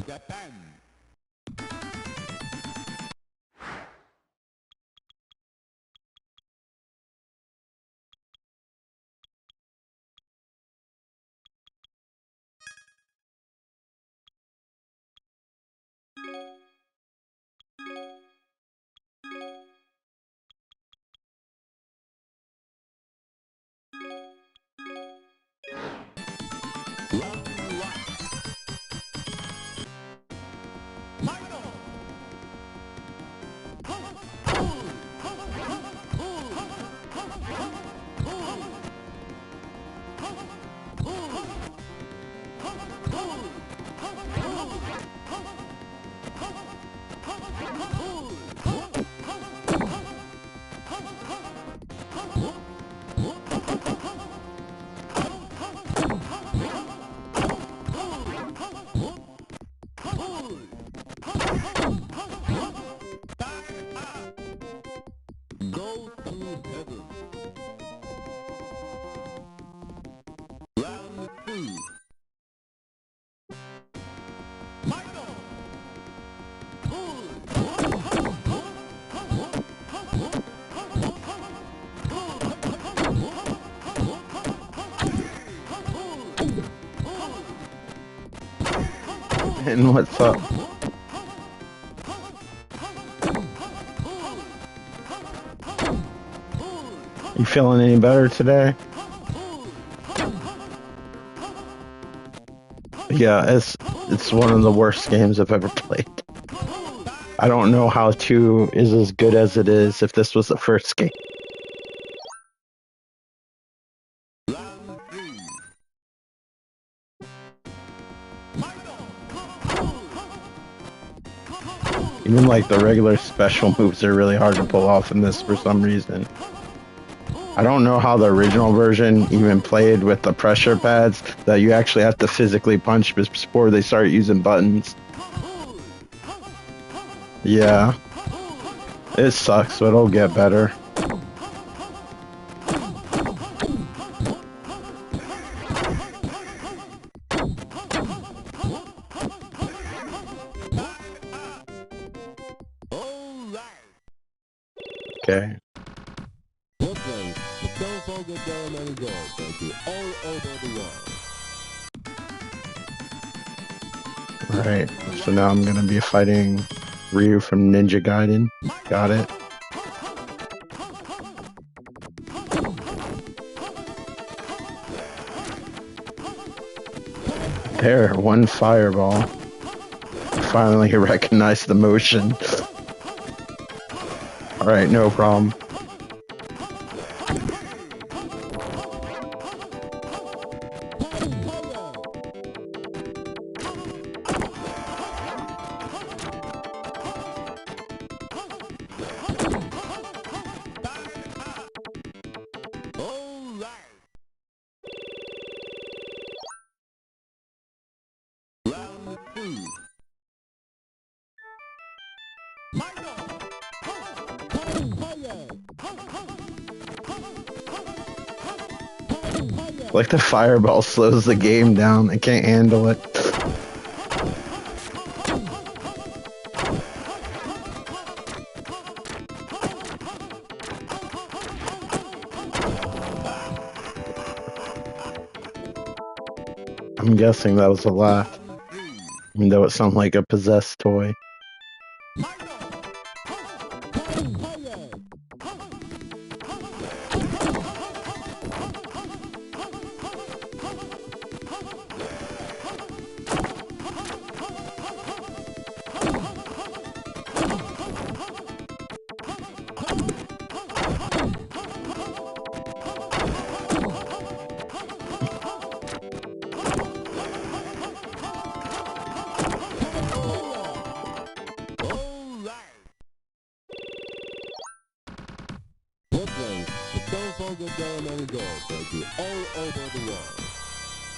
Japan. Go to heaven. Round 2. Michael. And what's up? You feeling any better today? Yeah, it's one of the worst games I've ever played. I don't know how 2 is as good as it is if this was the first game. Round 3. Even like the regular special moves are really hard to pull off in this for some reason. I don't know how the original version even played with the pressure pads that you actually have to physically punch before they start using buttons. Yeah. It sucks, but it'll get better. Okay. Brooklyn, but don't forget there are many goals, thank you, all over the world. Alright, so now I'm gonna be fighting Ryu from Ninja Gaiden. Got it. There, one fireball. Finally recognized the motion. Alright, no problem. Round 2. Like the fireball slows the game down. I can't handle it. I'm guessing that was a laugh. Even though it sounded like a possessed toy.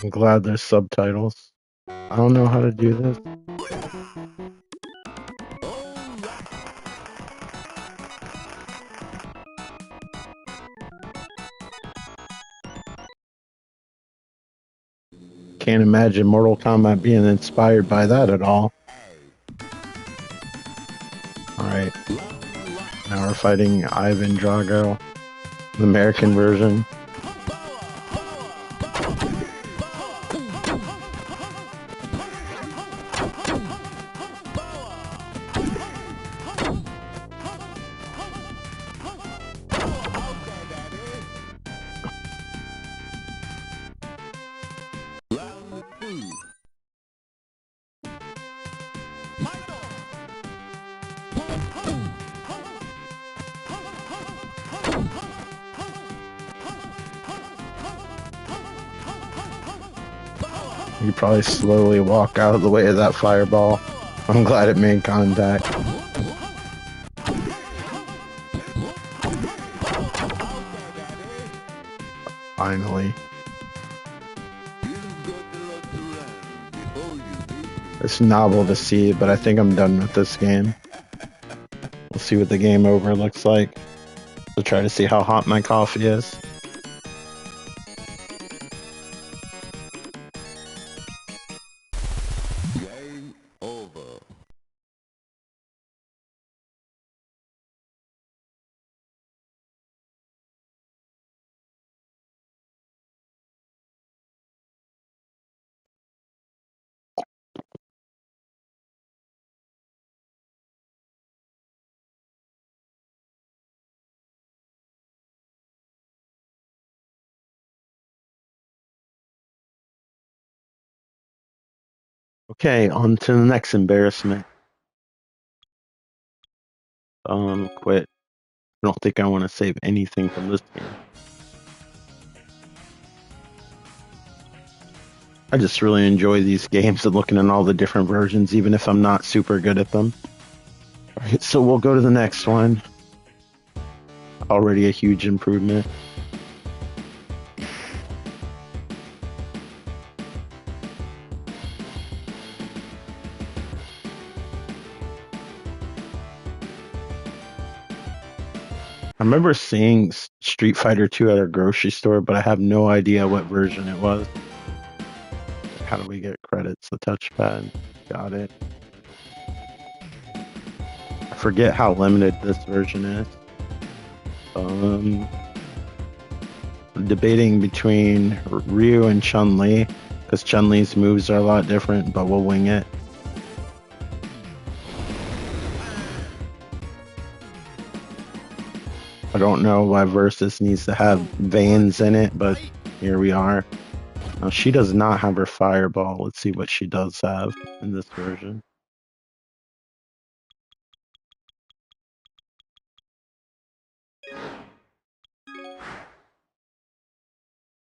I'm glad there's subtitles. I don't know how to do this. can't imagine Mortal Kombat being inspired by that at all. Alright. Now we're fighting Ivan Drago, the American version. You probably slowly walk out of the way of that fireball. I'm glad it made contact. Finally. It's novel to see, but I think I'm done with this game. We'll see what the game over looks like. We'll try to see how hot my coffee is. Game over. Okay, on to the next embarrassment. Quit. I don't think I want to save anything from this game. I just really enjoy these games and looking at all the different versions, even if I'm not super good at them. Alright, so we'll go to the next one. Already a huge improvement. I remember seeing Street Fighter 2 at a grocery store, but I have no idea what version it was. How do we get credits? The touchpad. Got it. I forget how limited this version is. Debating between Ryu and Chun-Li, because Chun-Li's moves are a lot different, but we'll wing it. I don't know why Versus needs to have veins in it, but here we are. Now, she does not have her fireball. Let's see what she does have in this version.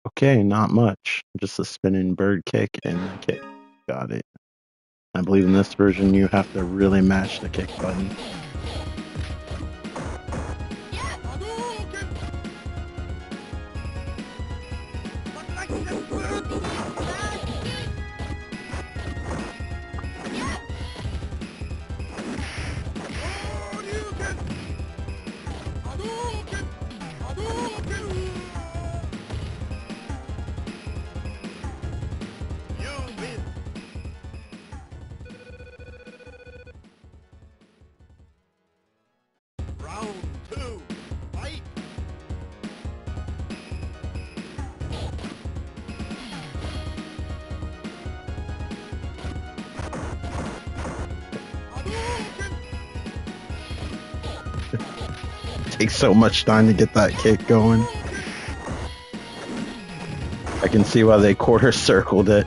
Okay, not much. Just a spinning bird kick and a kick. Got it. I believe in this version you have to really mash the kick button. Takes so much time to get that kick going. I can see why they quarter circled it.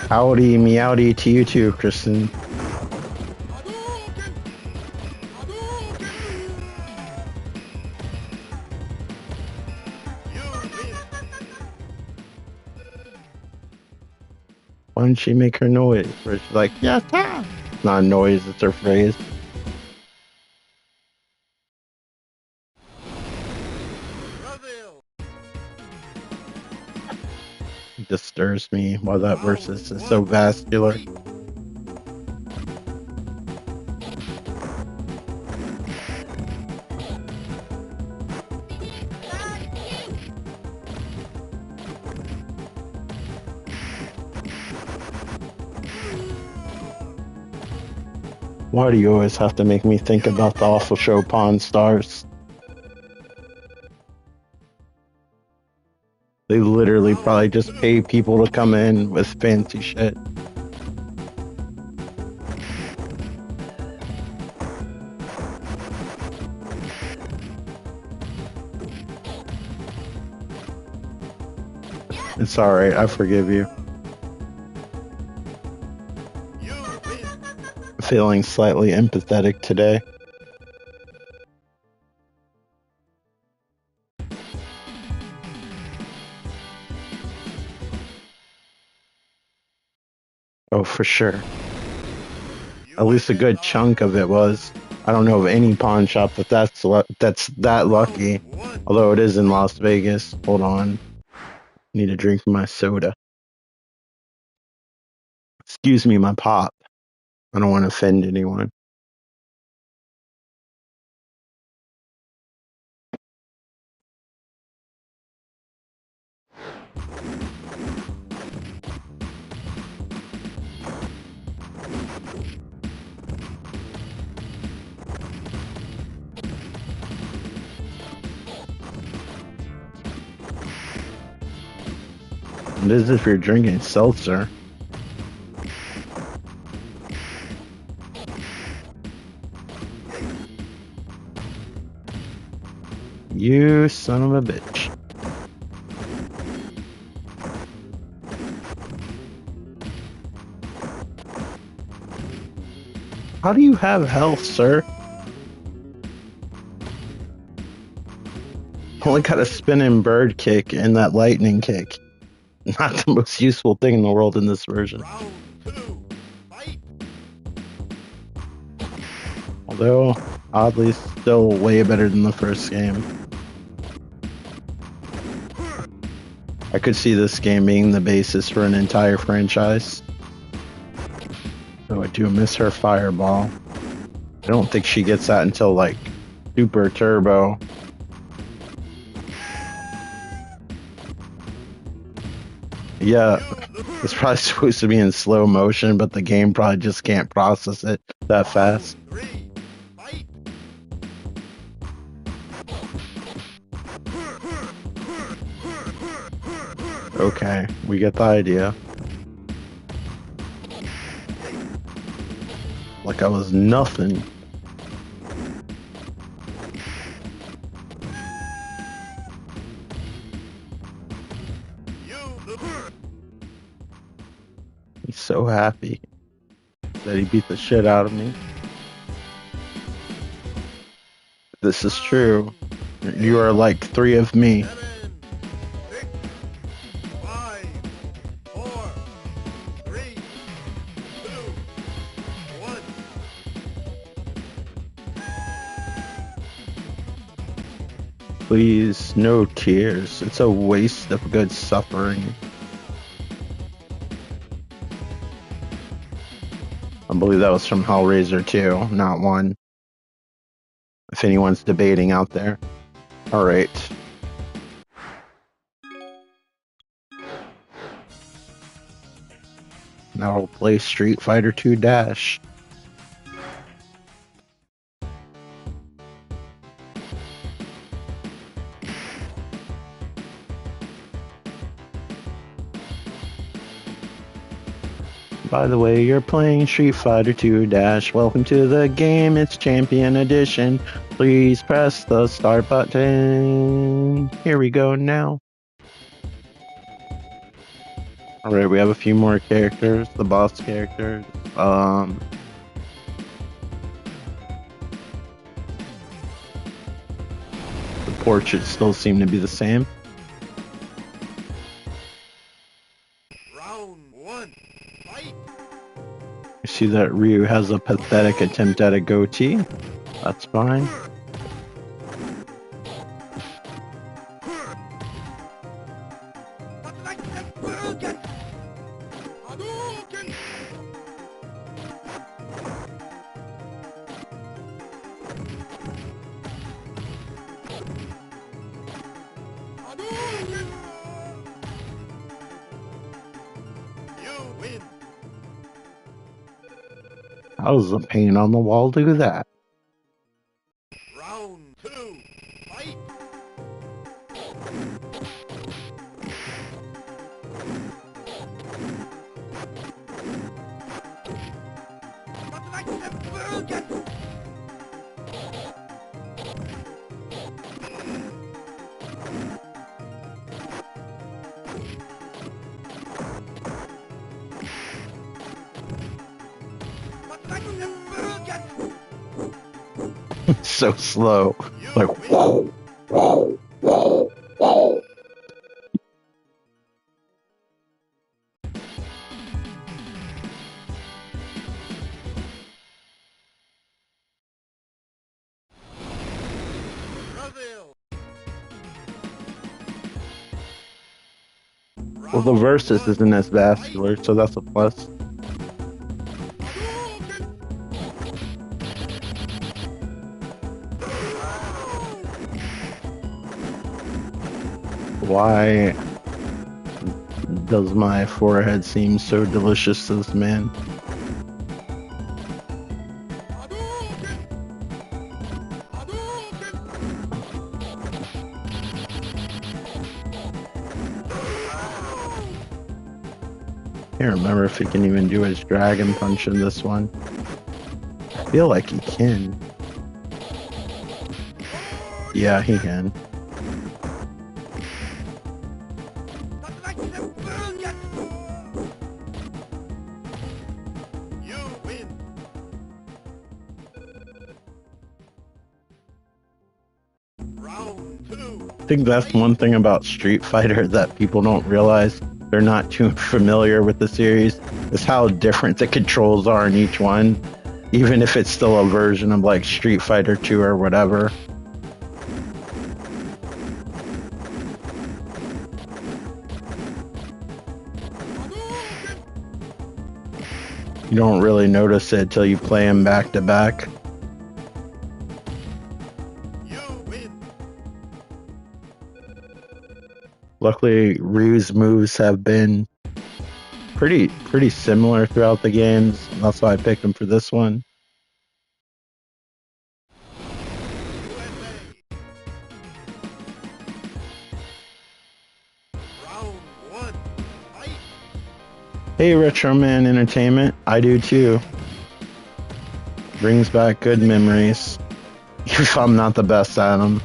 Howdy meowdy to you too, Kristen. Why didn't she make her noise? Where she's like, yeah, it's not a noise, it's her phrase. It disturbs me while that versus is so vascular. Why do you always have to make me think about the awful show Pawn Stars? They literally probably just pay people to come in with fancy shit. It's alright, I forgive you. Feeling slightly empathetic today. Oh, for sure. At least a good chunk of it was. I don't know of any pawn shop that's that lucky. Although it is in Las Vegas. Hold on. Need a drink of my soda. Excuse me, my pop. I don't want to offend anyone. It is if you're drinking seltzer. You son of a bitch. How do you have health, sir? Only got a spinning bird kick and that lightning kick. Not the most useful thing in the world in this version. Although, oddly, still way better than the first game. I could see this game being the basis for an entire franchise. Though I do miss her fireball. I don't think she gets that until like Super Turbo. Yeah, it's probably supposed to be in slow motion, but the game probably just can't process it that fast. Okay, we get the idea. Like I was nothing. He's so happy that he beat the shit out of me. This is true. You are like 3 of me. Please, no tears. It's a waste of good suffering. I believe that was from Hellraiser 2, not 1. If anyone's debating out there. Alright. Now we'll play Street Fighter 2 Dash. By the way, you're playing Street Fighter 2 Dash. Welcome to the game, it's Champion Edition. Please press the start button. Here we go now. Alright, we have a few more characters, the boss characters. The portraits still seem to be the same. You see that Ryu has a pathetic attempt at a goatee. That's fine. How does the paint on the wall do that? Round 2, fight! So slow. Like, whoa, whoa, whoa, whoa. Well, the versus isn't as vascular, so that's a plus. Why does my forehead seem so delicious to this man? I can't remember if he can even do his dragon punch in this one. I feel like he can. Yeah, he can. I think that's one thing about Street Fighter that people don't realize. They're not too familiar with the series, is how different the controls are in each one, even if it's still a version of like Street Fighter 2 or whatever. You don't really notice it till you play them back to back. Luckily, Ryu's moves have been pretty similar throughout the games. That's why I picked him for this one. Hey, Retro Man Entertainment, I do too. Brings back good memories, if I'm not the best at them.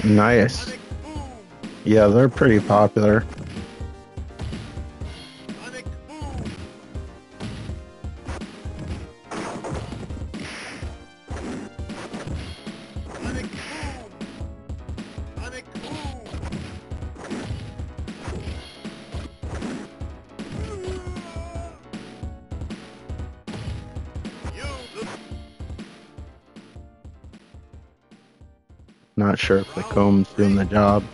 Nice. Yeah, they're pretty popular. Not sure if the comb's doing the job.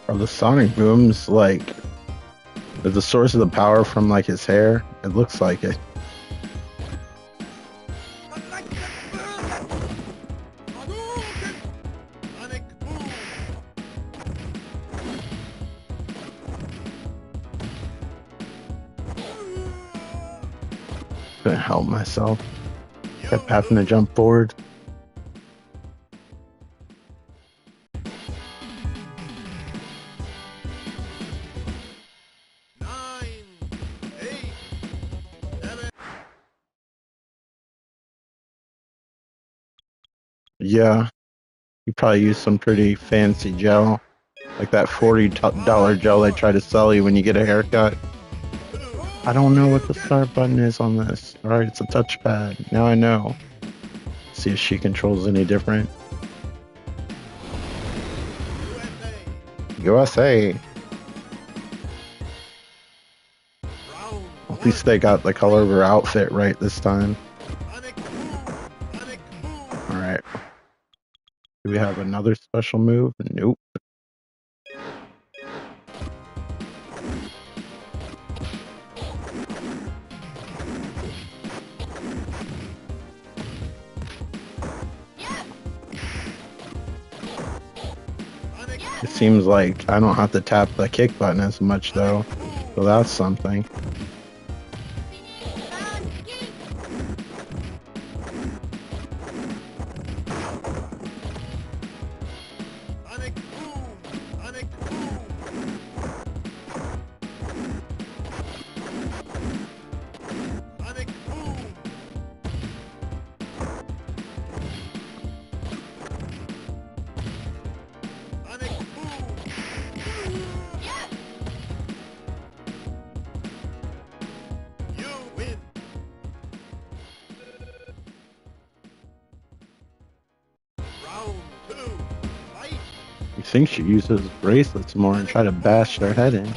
Are the sonic booms like, is the source of the power from like his hair? It looks like it. Couldn't help myself. Kept having to jump forward. Yeah, you probably use some pretty fancy gel, like that $40 gel they try to sell you when you get a haircut. I don't know what the start button is on this. All right, it's a touchpad. Now I know. See if she controls any different. USA. At least they got the color of her outfit right this time. Alright. Do we have another special move? Nope. It seems like I don't have to tap the kick button as much though. So that's something. You think she uses bracelets more and try to bash their head in.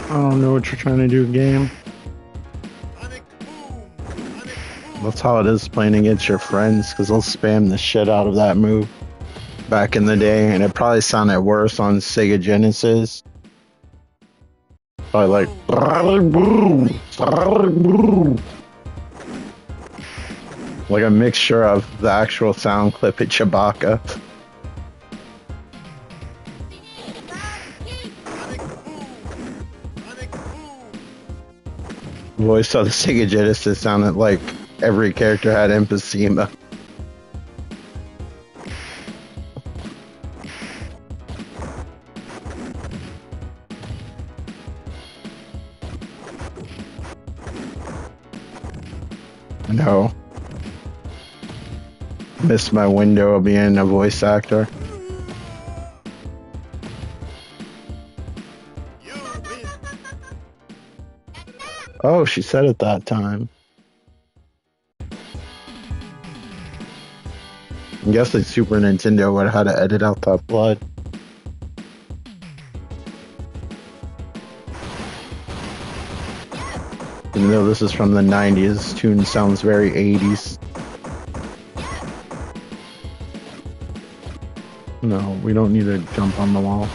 I don't know what you're trying to do, game. That's how it is playing against your friends, because they'll spam the shit out of that move back in the day, and it probably sounded worse on Sega Genesis. Probably like a mixture of the actual sound clip at Chewbacca. Voice of the Sega Genesis sounded like every character had emphysema. No. Missed my window of being a voice actor. Oh, she said it that time. I'm guessing Super Nintendo would have had to edit out that blood. Even though this is from the 90s, this tune sounds very 80s. No, we don't need to jump on the wall.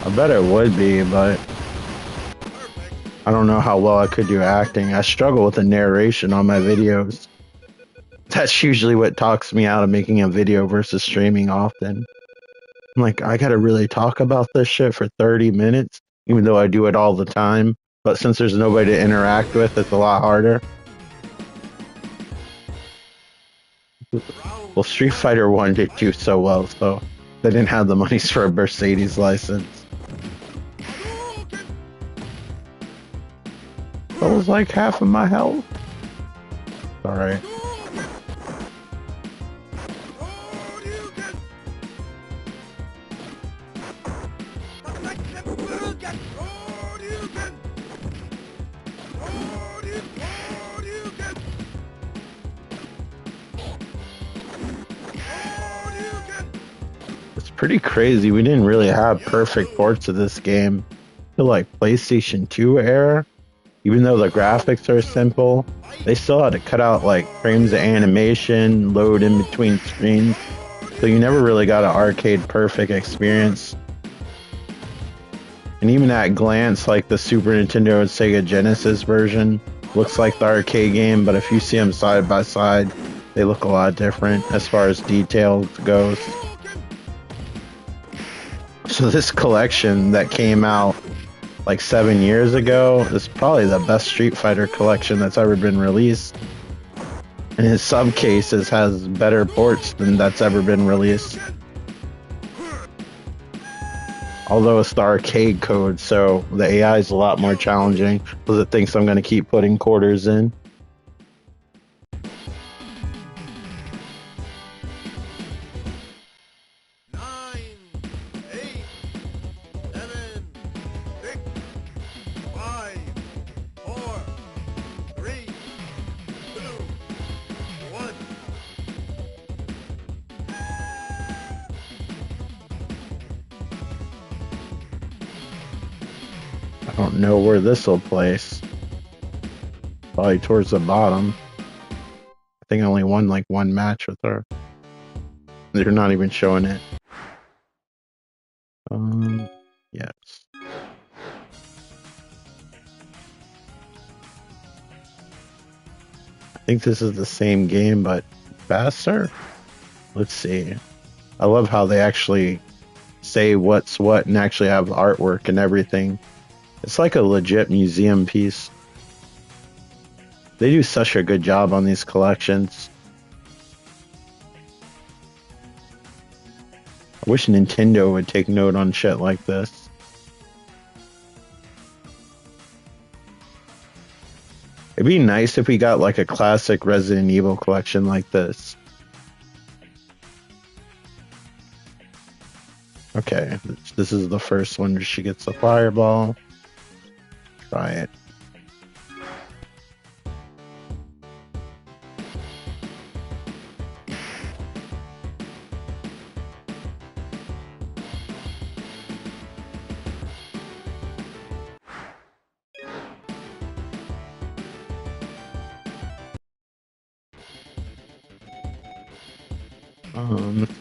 I bet it would be, but I don't know how well I could do acting. I struggle with the narration on my videos. That's usually what talks me out of making a video versus streaming often. I'm like, I gotta really talk about this shit for 30 minutes, even though I do it all the time. But since there's nobody to interact with, it's a lot harder. Well, Street Fighter 1 did do so well, so they didn't have the monies for a Mercedes license. That was like half of my health. Alright. It's pretty crazy. We didn't really have perfect ports of this game. I feel like PlayStation 2 era, Even though the graphics are simple, they still had to cut out like frames of animation, load in between screens, so you never really got an arcade perfect experience. And even at glance, like the Super Nintendo and Sega Genesis version looks like the arcade game, but if you see them side by side, they look a lot different as far as detail goes. So this collection that came out like 7 years ago is probably the best Street Fighter collection that's ever been released. And in some cases has better ports than that's ever been released. Although it's the arcade code, so the AI is a lot more challenging because it thinks I'm going to keep putting quarters in. I don't know where this will place. Probably towards the bottom. I think I only won like one match with her. They're not even showing it. Yes. I think this is the same game, but faster? Let's see. I love how they actually say what's what and actually have artwork and everything. It's like a legit museum piece. They do such a good job on these collections. I wish Nintendo would take note on shit like this. It'd be nice if we got like a classic Resident Evil collection like this. Okay, this is the first one where she gets the fireball. Try it.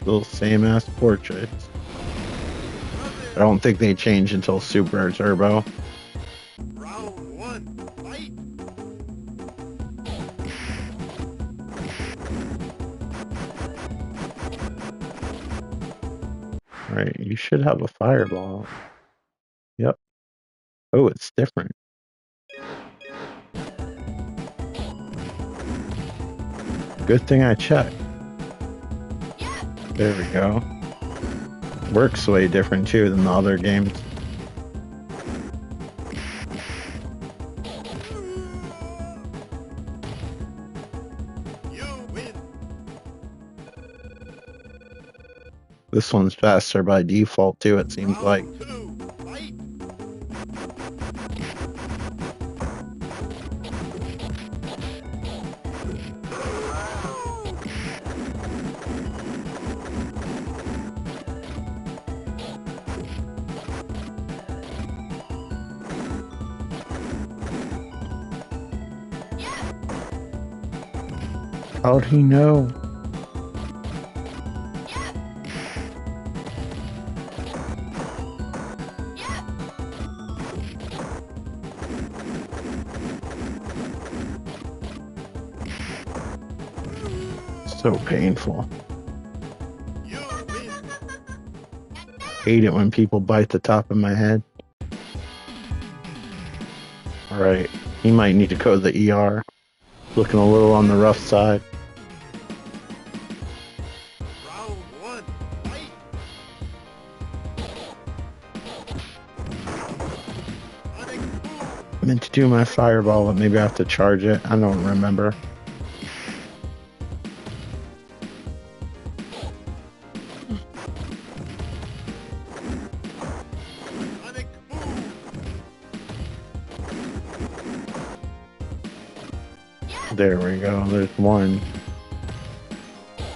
Still same ass portraits. I don't think they change until Super Turbo. Round one, fight! Alright, you should have a fireball. Yep. Oh, it's different. Good thing I checked. There we go. Works way different too than the other games. You win! This one's faster by default too, it seems like. Round two, fight! How'd he know? So painful. You win! Hate it when people bite the top of my head. Alright, he might need to go to the ER. Looking a little on the rough side. Round one, fight! Sonic boom! I meant to do my fireball, but maybe I have to charge it. I don't remember. Sonic boom! There we go, there's one.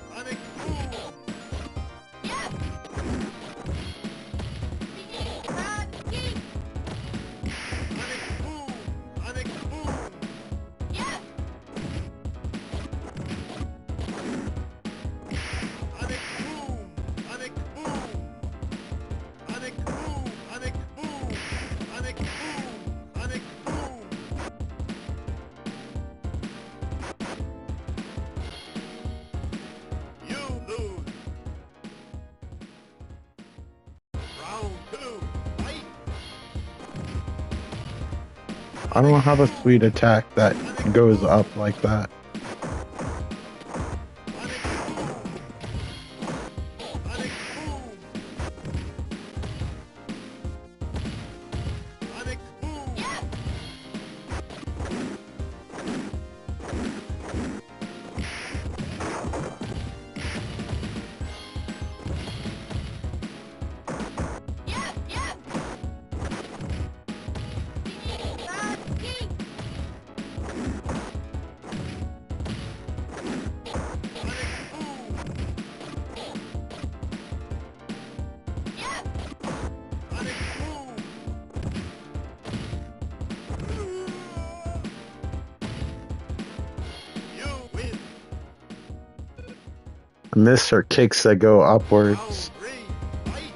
Sonic boom! Sonic boom! Sonic I don't have a sweet attack that goes up like that. Sonic boom! Sonic boom! Sonic boom! You win! I miss her kicks that go Round upwards. 3, fight!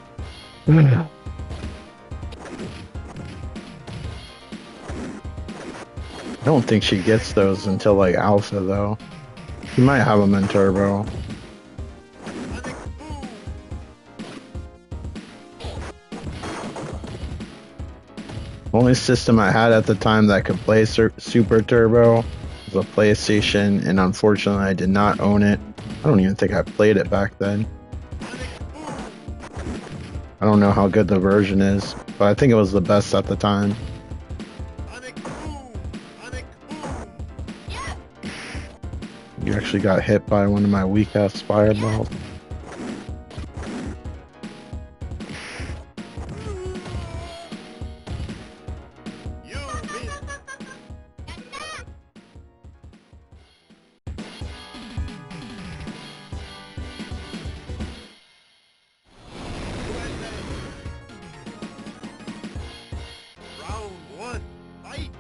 I don't think she gets those until like Alpha though. She might have them in Turbo. Sonic boom! Only system I had at the time that could play Super Turbo was a PlayStation, and unfortunately I did not own it. I don't even think I played it back then. I don't know how good the version is, but I think it was the best at the time. Sonic boom! Sonic boom! You actually got hit by one of my weak ass fireballs. You win! Round 1, fight!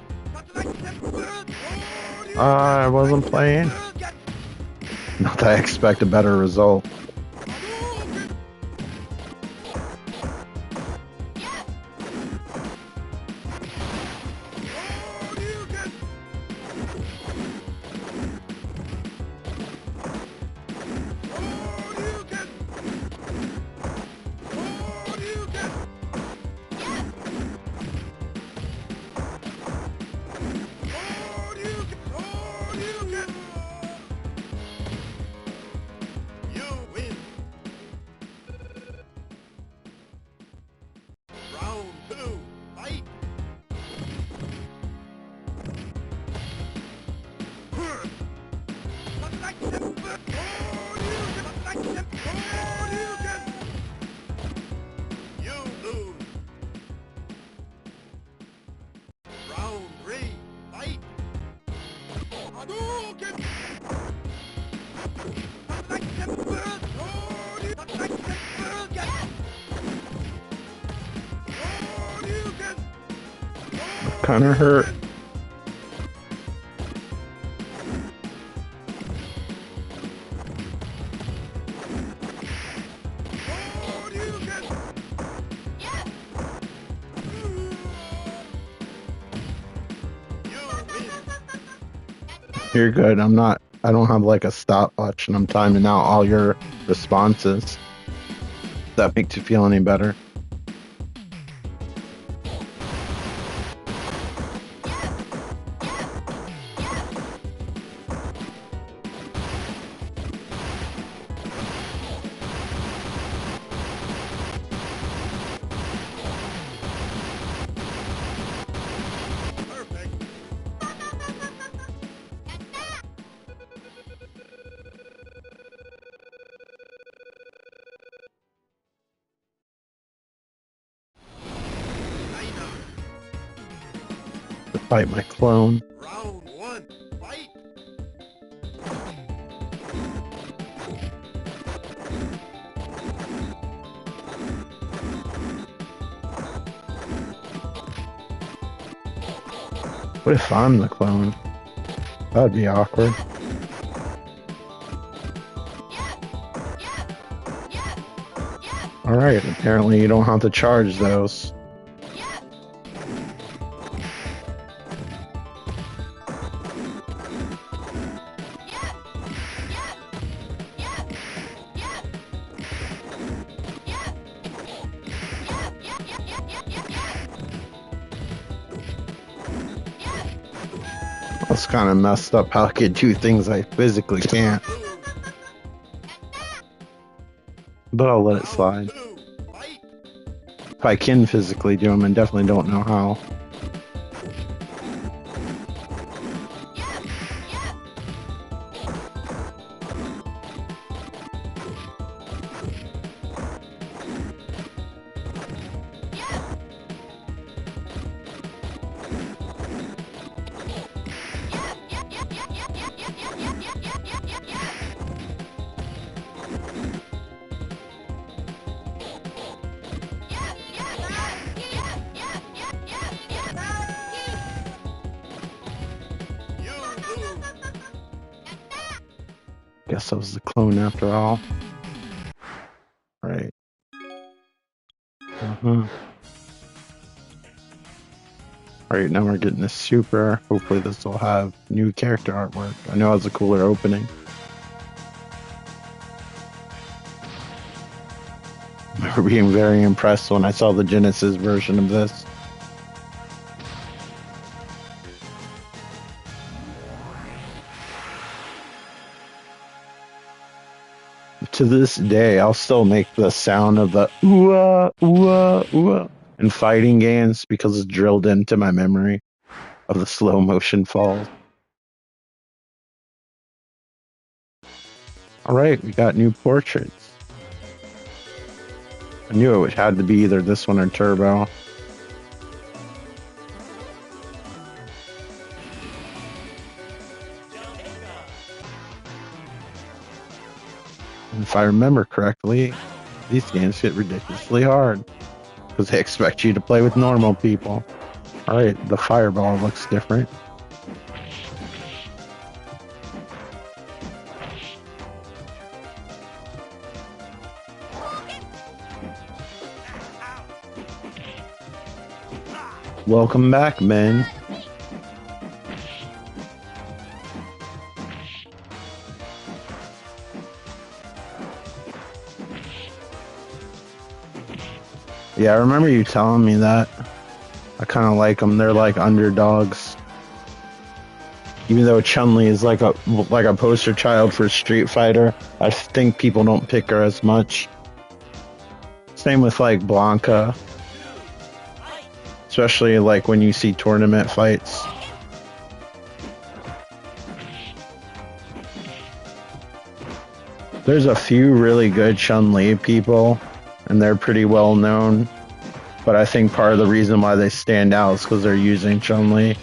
I wasn't playing. Not that I expect a better result. You win! Round 2, fight! You lose! Round 3, fight! Hadouken! Kinda hurt. You're good. I don't have like a stopwatch and I'm timing out all your responses. If that makes you feel any better. Perfect! China! To fight my clone. Round 1, fight! What if I'm the clone? That'd be awkward. Alright, apparently you don't have to charge those. It's kind of messed up how I could do things I physically can't. But I'll let it slide. Fight! If I can physically do them, I definitely don't know how. You lose! Guess I was the clone after all. Right. Alright, now we're getting a super. Hopefully this will have new character artwork. I know it has a cooler opening. I remember being very impressed when I saw the Genesis version of this. To this day, I'll still make the sound of the ooh-ah, ooh-ah, ooh-ah in fighting games because it's drilled into my memory of the slow motion falls. Alright, we got new portraits. I knew it had to be either this one or Turbo. And if I remember correctly, these games get ridiculously hard because they expect you to play with normal people. Alright, the fireball looks different. Welcome back, men. Yeah, I remember you telling me that. I kind of like them. They're like underdogs. Even though Chun-Li is like a poster child for Street Fighter, I think people don't pick her as much. Same with like Blanca. Especially like when you see tournament fights. There's a few really good Chun-Li people, and they're pretty well known. But I think part of the reason why they stand out is because they're using Chun-Li.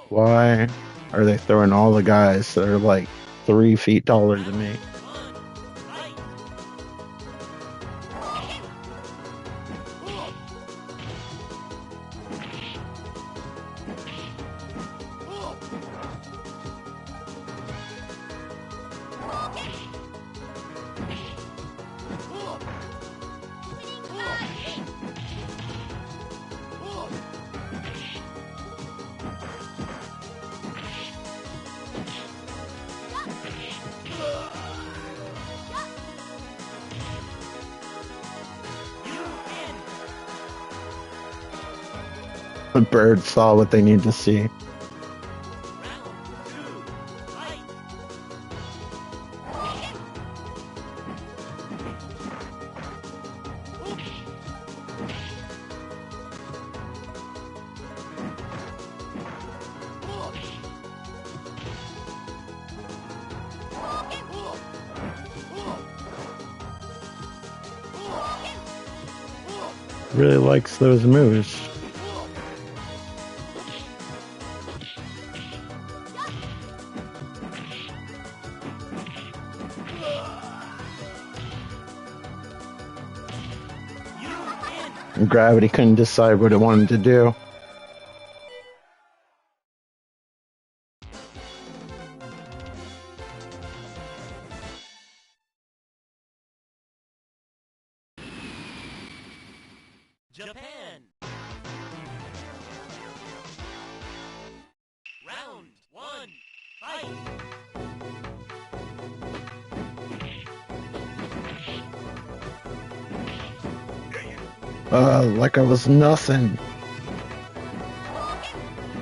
Why are they throwing all the guys that are like 3 feet taller than me? The birds saw what they need to see. Really likes those moves. Gravity couldn't decide what it wanted to do. Japan. Round 1, fight! Like I was nothing.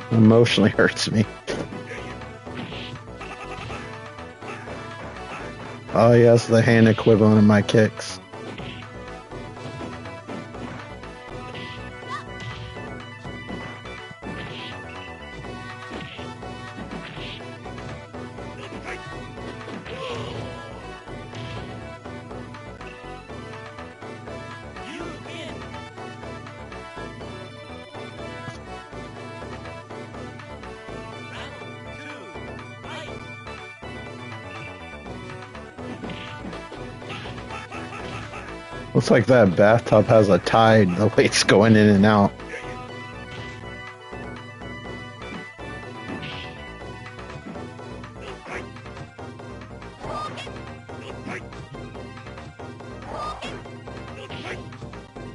Emotionally hurts me. Oh yes, the hand equivalent of my kicks. You win! Round 2, fight! Looks like that bathtub has a tide, the way it's going in and out.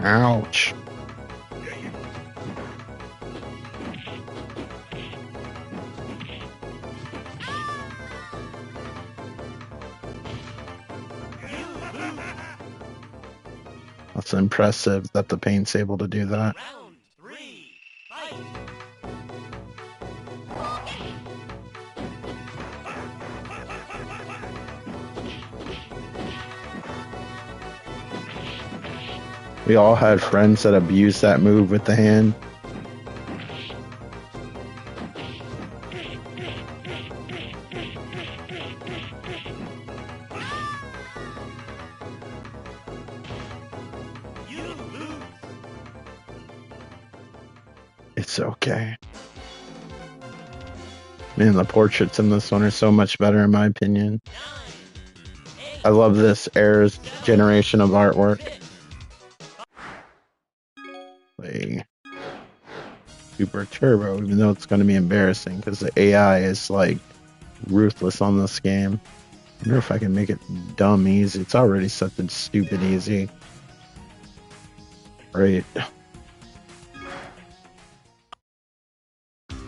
Ouch. That's impressive that the paint's able to do that. Round 3, fight! We all had friends that abused that move with the hand. You lose! It's okay. Man, the portraits in this one are so much better in my opinion. 9, 8, I love this era's generation of artwork. 6. Like, Super Turbo, even though it's going to be embarrassing because the AI is like ruthless on this game. I wonder if I can make it dumb easy. It's already something stupid easy. Right.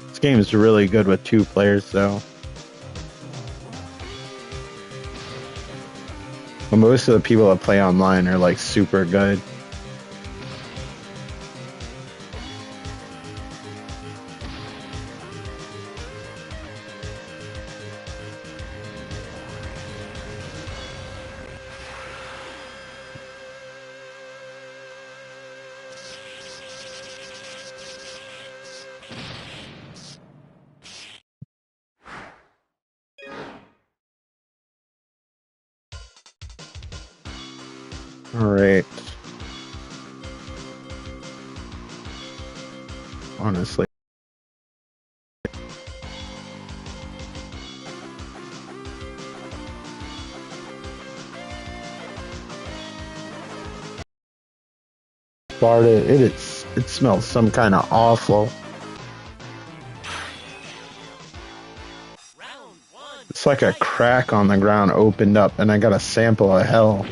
This game is really good with 2 players though. But most of the people that play online are like super good. Alright. Honestly. It smells some kind of awful. Round 1, It's like a crack on the ground opened up and I got a sample of hell.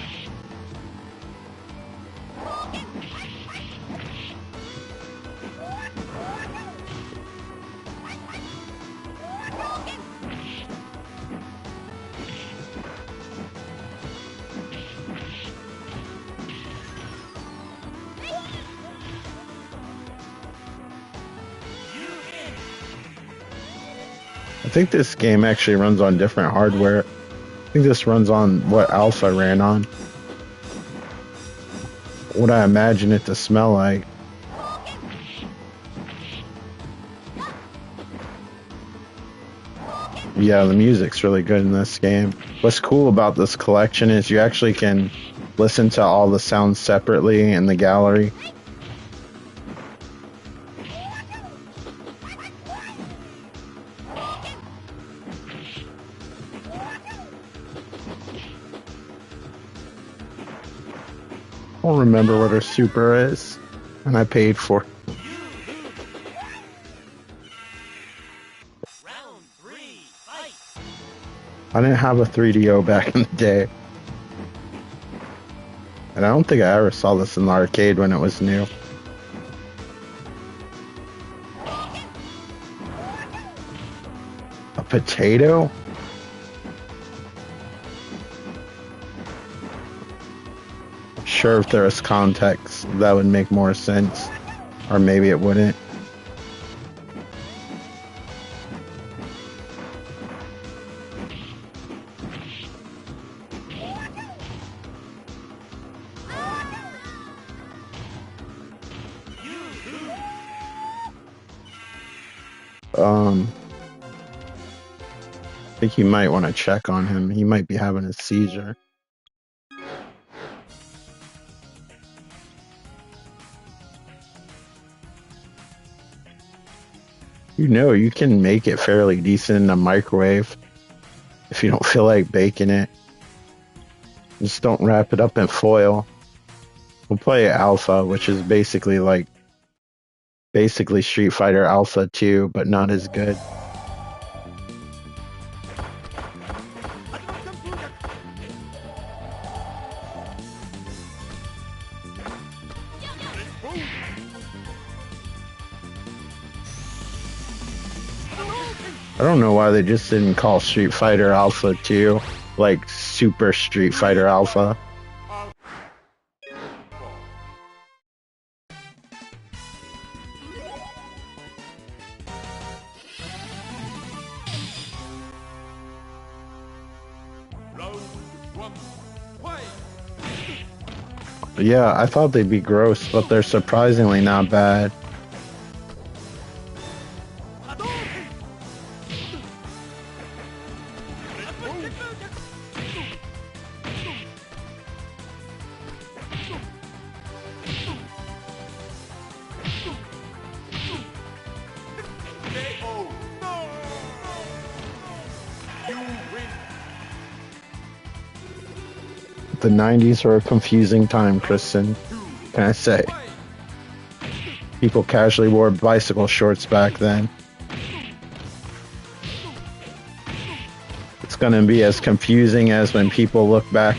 I think this game actually runs on different hardware. I think this runs on what Alpha ran on. What I imagine it to smell like. Yeah, the music's really good in this game. What's cool about this collection is you actually can listen to all the sounds separately in the gallery. I don't remember what her super is, and I paid for it. round 3, fight! I didn't have a 3DO back in the day. And I don't think I ever saw this in the arcade when it was new. A potato? Sure, if there was context, that would make more sense. Or maybe it wouldn't. I think you might want to check on him. He might be having a seizure. You know, you can make it fairly decent in a microwave if you don't feel like baking it. Just don't wrap it up in foil. We'll play Alpha, which is basically Street Fighter Alpha 2, but not as good. I don't know why they just didn't call Street Fighter Alpha 2 like Super Street Fighter Alpha. Yeah, I thought they'd be gross, but they're surprisingly not bad. The 90s were a confusing time, Kristen. Can I say? People casually wore bicycle shorts back then. It's gonna be as confusing as when people look back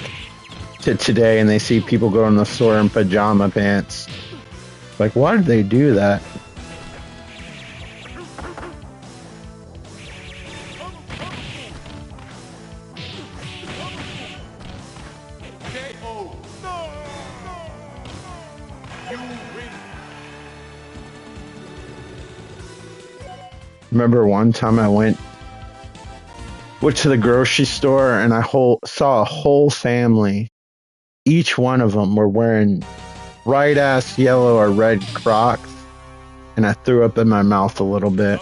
to today and they see people go in the store in pajama pants. Like, why did they do that? Remember one time I went to the grocery store and I saw a whole family. Each one of them were wearing bright ass yellow or red Crocs, and I threw up in my mouth a little bit.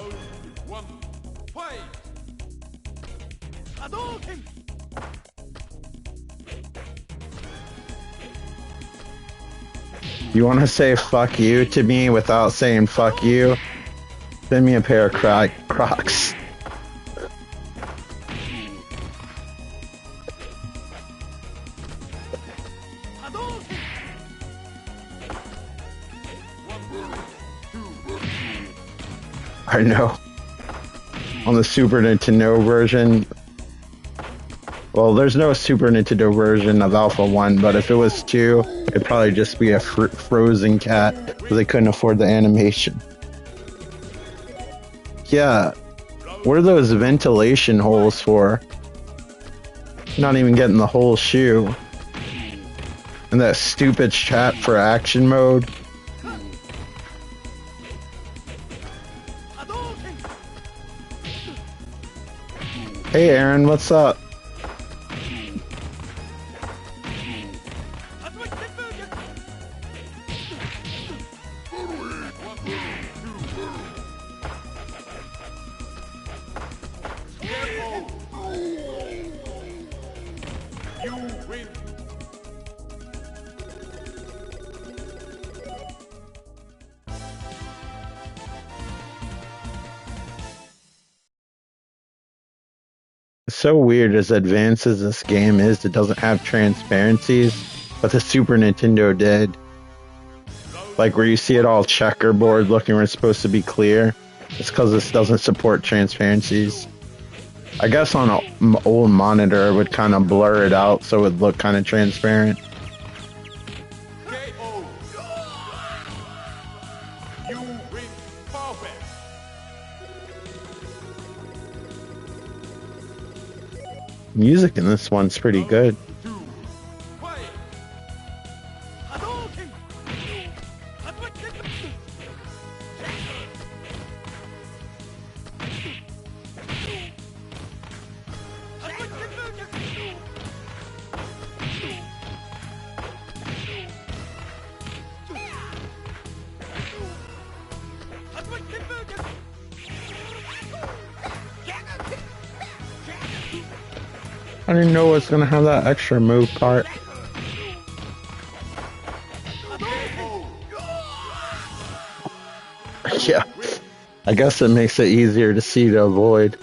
You want to say fuck you to me without saying fuck you? Send me a pair of Crocs. I know. On the Super Nintendo version, well, there's no Super Nintendo version of Alpha 1, but if it was 2, it'd probably just be a frozen cat because they couldn't afford the animation. Yeah, what are those ventilation holes for? Not even getting the whole shoe. And that stupid chat for action mode. Hey Aaron, what's up? So weird as advanced as this game is, it doesn't have transparencies, but the Super Nintendo did. Like where you see it all checkerboard looking where it's supposed to be clear. It's because this doesn't support transparencies. I guess on an old monitor it would kind of blur it out so it would look kind of transparent. Music in this one's pretty good. I didn't know it was gonna have that extra move part. Yeah, I guess it makes it easier to see to avoid.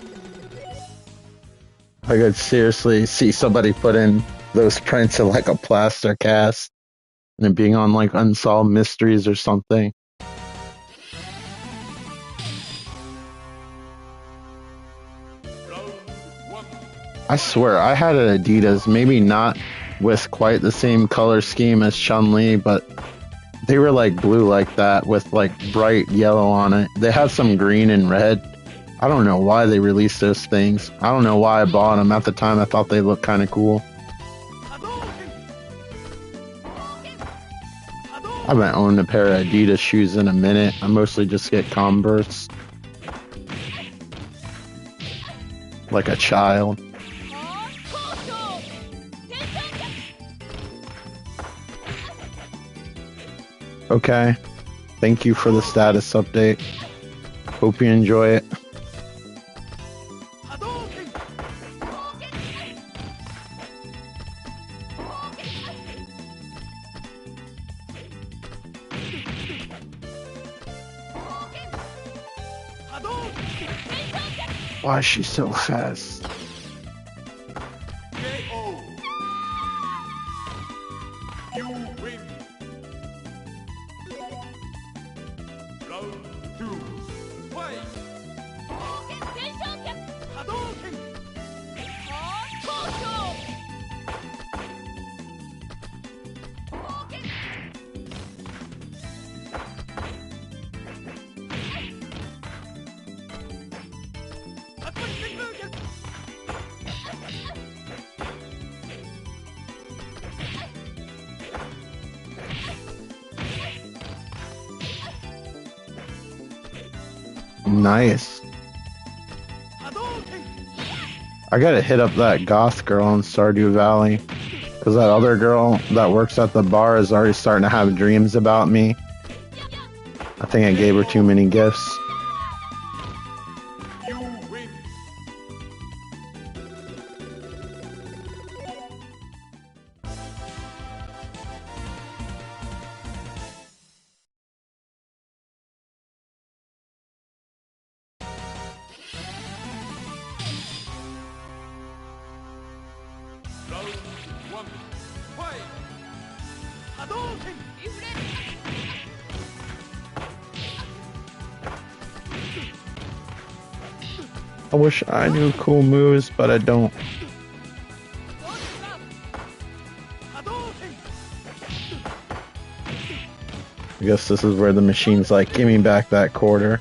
I could seriously see somebody put in those prints in like a plaster cast and it being on like Unsolved Mysteries or something. I swear, I had an Adidas, maybe not with quite the same color scheme as Chun-Li, but they were like blue like that with like bright yellow on it. They had some green and red. I don't know why they released those things. I don't know why I bought them. At the time, I thought they looked kind of cool. I haven't owned a pair of Adidas shoes in a minute. I mostly just get Converse. Like a child. Okay. Thank you for the status update. Hope you enjoy it. Why is she so fast? You win. Round 2. Fight. Hadouken. Nice. I gotta hit up that goth girl in Stardew Valley. Because that other girl that works at the bar is already starting to have dreams about me. I think I gave her too many gifts. You win. Round 1. Fight. Hadouken. I wish I knew cool moves, but I don't. I guess this is where the machine's like, give me back that quarter.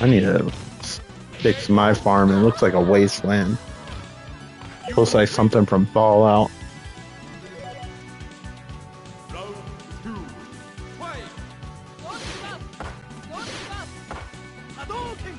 I need to fix my farm. It looks like a wasteland. Looks like something from Fallout. Round 2. Fight. Hadouken.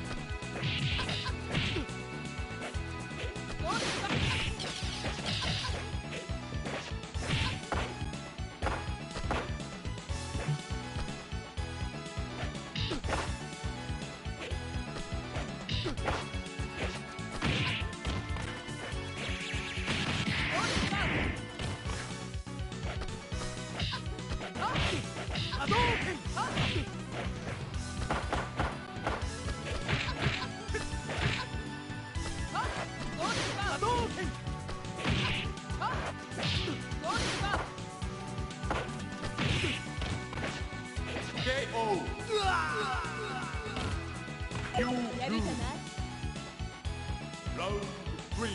KO. You lose. Round 3.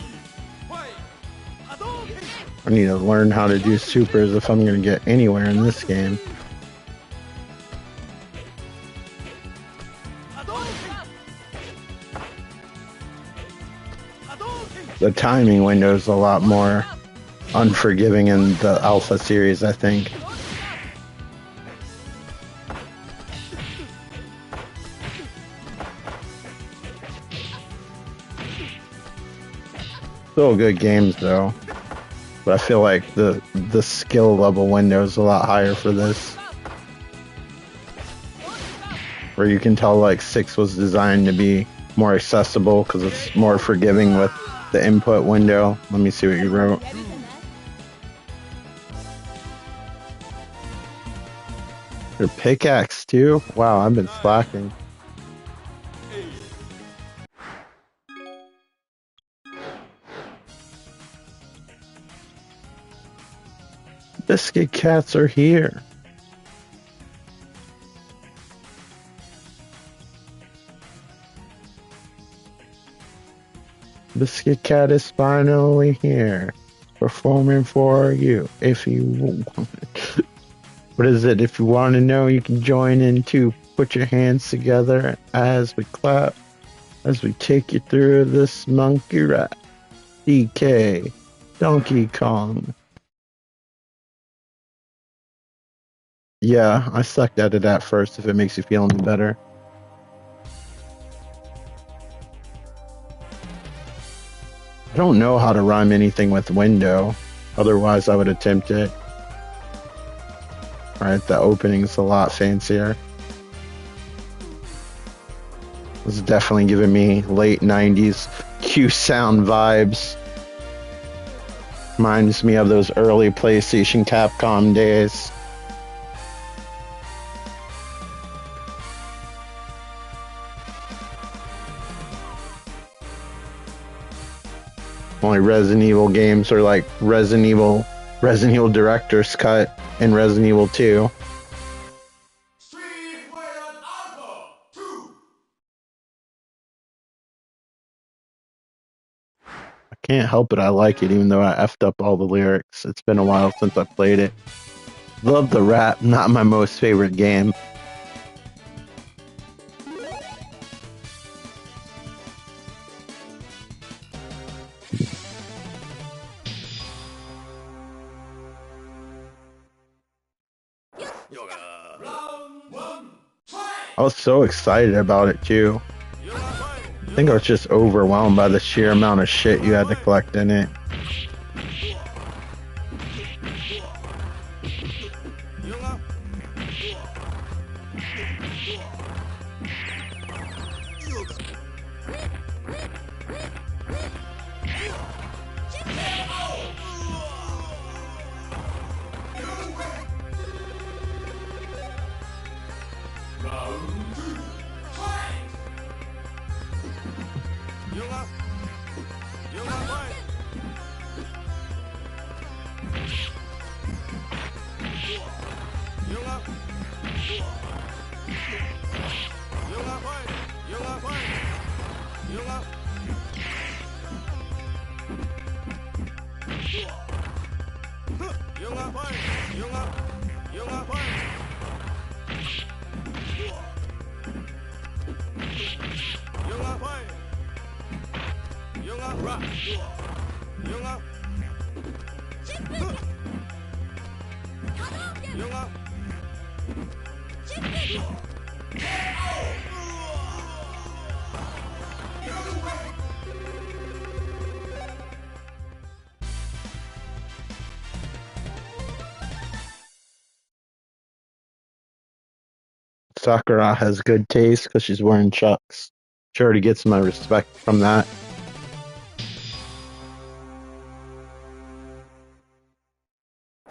I need to learn how to do supers if I'm going to get anywhere in this game. The timing window is a lot more unforgiving in the Alpha series, I think. Still good games though, but I feel like the skill level window is a lot higher for this. Where you can tell like 6 was designed to be more accessible because it's more forgiving with the input window. Let me see what you wrote. Your pickaxe too? Wow, I've been slacking. Biscuit cats are here. Biscuit Cat is finally here, performing for you. If you want, what is it? If you want to know, you can join in too. Put your hands together as we clap, as we take you through this monkey rap. DK, Donkey Kong. Yeah, I sucked at it at first. If it makes you feel any better. I don't know how to rhyme anything with window, otherwise I would attempt it. Alright, the opening's a lot fancier. This is definitely giving me late 90s Q sound vibes. Reminds me of those early PlayStation Capcom days. Only Resident Evil games are like Resident Evil Director's Cut, and Resident Evil 2. I can't help it, I like it even though I effed up all the lyrics. It's been a while since I played it. Love the rap, not my most favorite game. I was so excited about it too. I think I was just overwhelmed by the sheer amount of shit you had to collect in it. Sakura has good taste because she's wearing Chucks. She already gets my respect from that.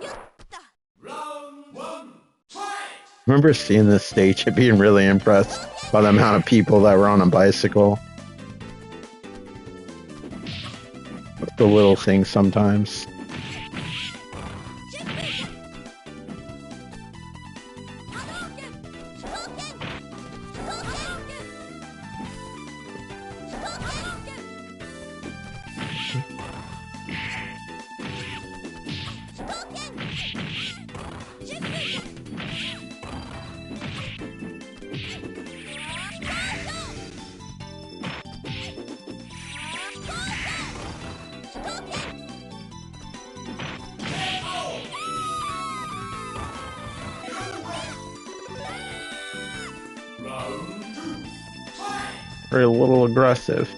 I remember seeing this stage and being really impressed by the amount of people that were on a bicycle. It's the little things sometimes. Or a little aggressive.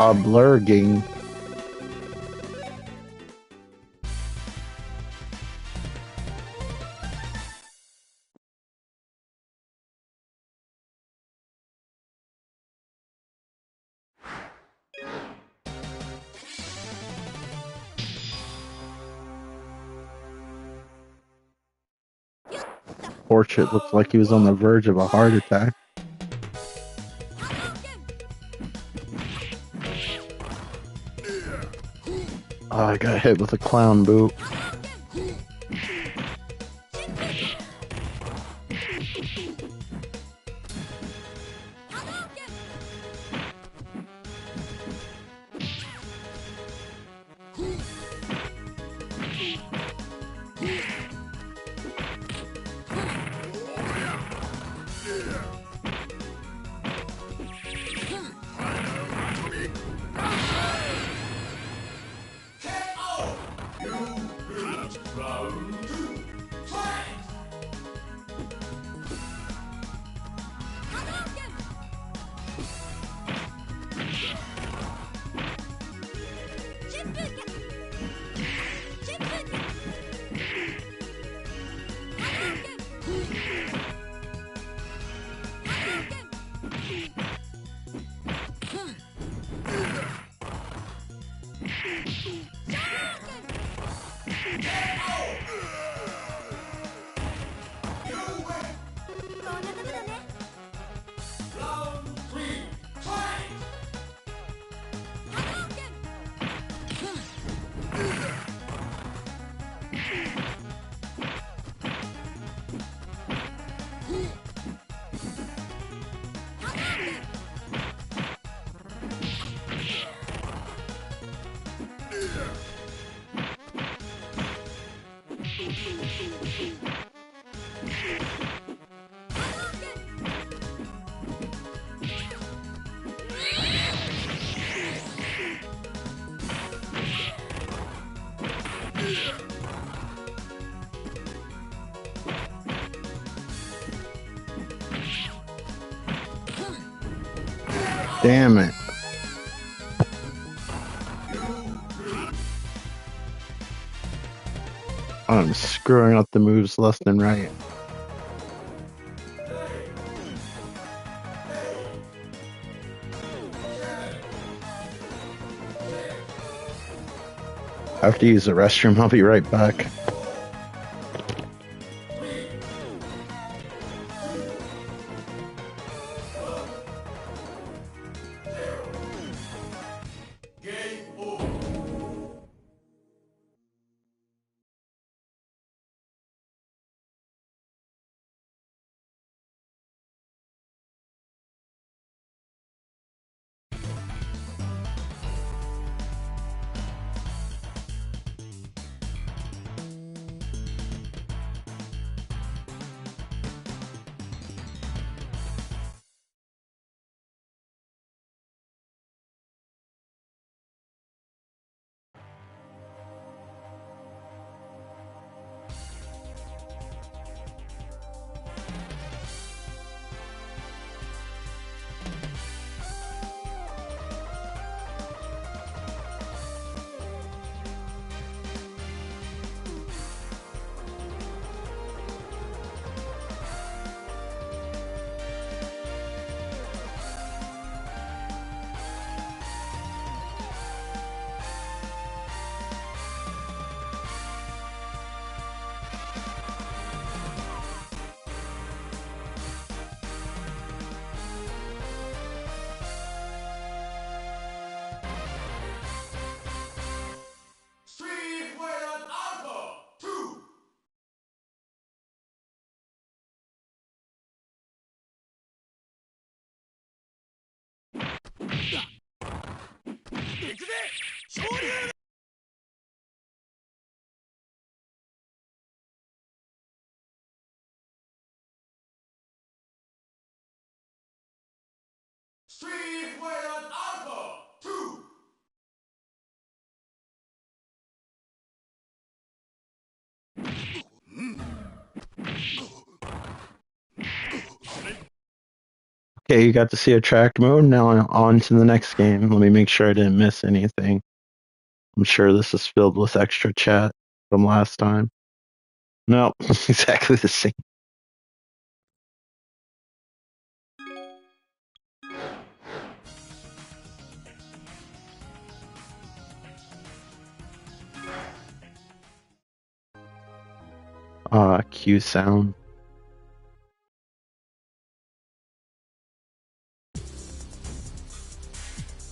Oblurging. Portrait looks like he was on the verge of a heart attack. Oh, I got hit with a clown boot. Damn it. I'm screwing up the moves left and right. I have to use the restroom. I'll be right back. Street Fighter Alpha 2. Okay, you got to see a track mode. Now on to the next game. Let me make sure I didn't miss anything. I'm sure this is filled with extra chat from last time. No, exactly the same. Q sound.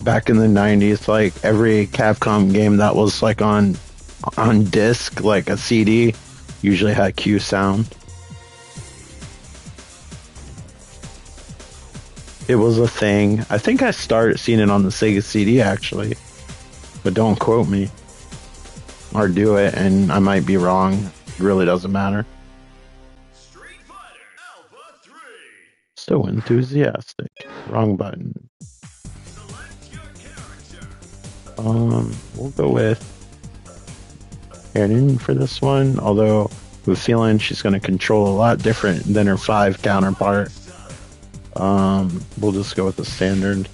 Back in the 90s, like every Capcom game that was like on disc, like a CD, usually had Q sound. It was a thing. I think I started seeing it on the Sega CD actually, but don't quote me or do it, and I might be wrong. It really doesn't matter. Street Fighter Alpha 3. So enthusiastic. Wrong button. Select your character. We'll go with Erin for this one, although with feeling she's going to control a lot different than her 5 counterpart. We'll just go with the standard.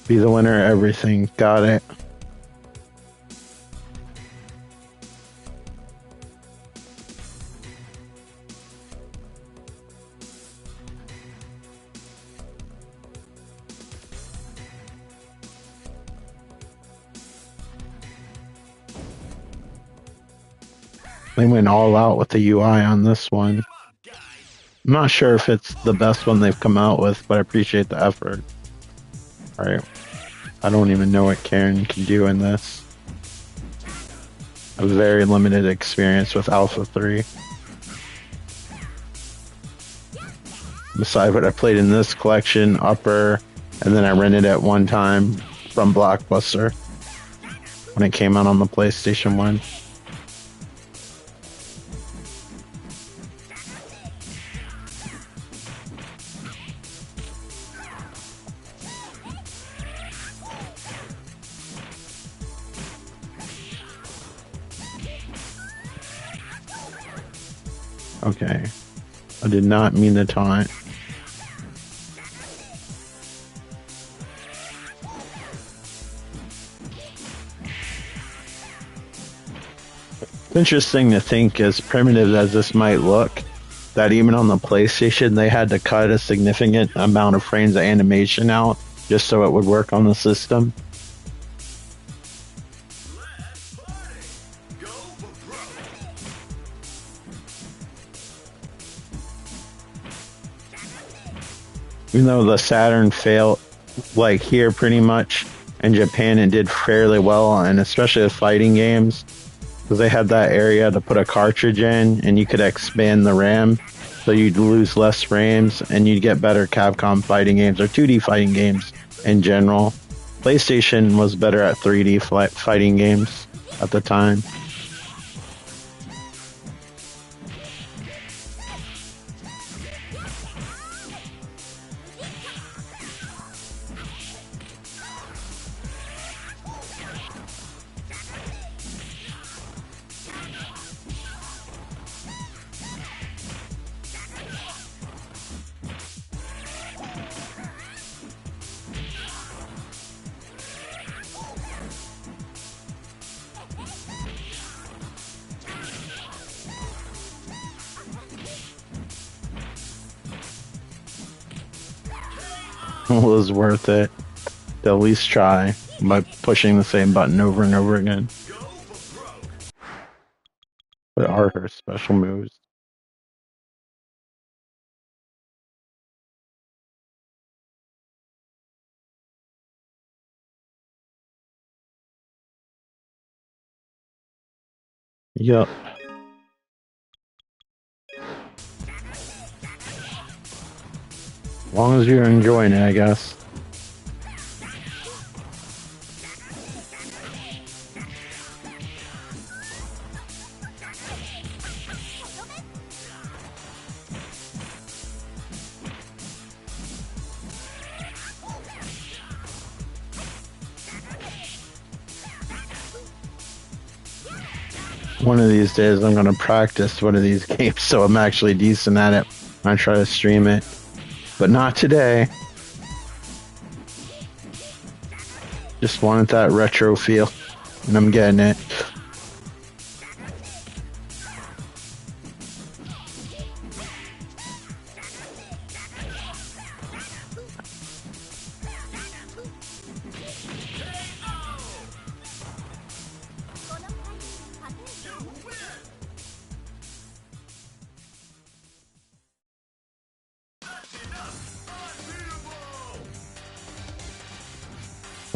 Be the winner, everything. Got it. They went all out with the UI on this one. I'm not sure if it's the best one they've come out with, but I appreciate the effort. Alright. I don't even know what Karen can do in this. A very limited experience with Alpha 3. Besides what I played in this collection, Upper, and then I rented it one time from Blockbuster when it came out on the PlayStation 1. Okay. I did not mean to taunt. It's interesting to think, as primitive as this might look, that even on the PlayStation they had to cut a significant amount of frames of animation out just so it would work on the system. Go for broke. Even though the Saturn failed, like here pretty much, in Japan it did fairly well, and especially with fighting games, because they had that area to put a cartridge in, and you could expand the RAM, so you'd lose less frames, and you'd get better Capcom fighting games, or 2D fighting games in general. PlayStation was better at 3D fighting games at the time. It was worth it to at least try by pushing the same button over and over again. What are her special moves? Yup. As long as you're enjoying it, I guess. One of these days I'm going to practice one of these games so I'm actually decent at it. I try to stream it. But not today. Just wanted that retro feel. And I'm getting it.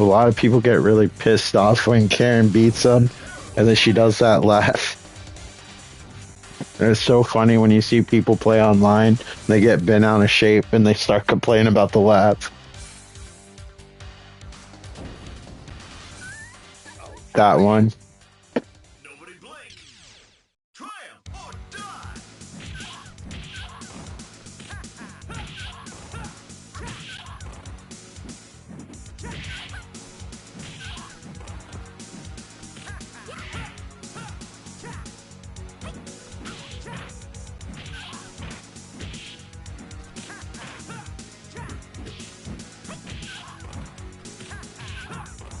A lot of people get really pissed off when Karen beats them, and then she does that laugh. And it's so funny when you see people play online, they get bent out of shape and they start complaining about the laugh. That one. Nobody blink. Triumph or die.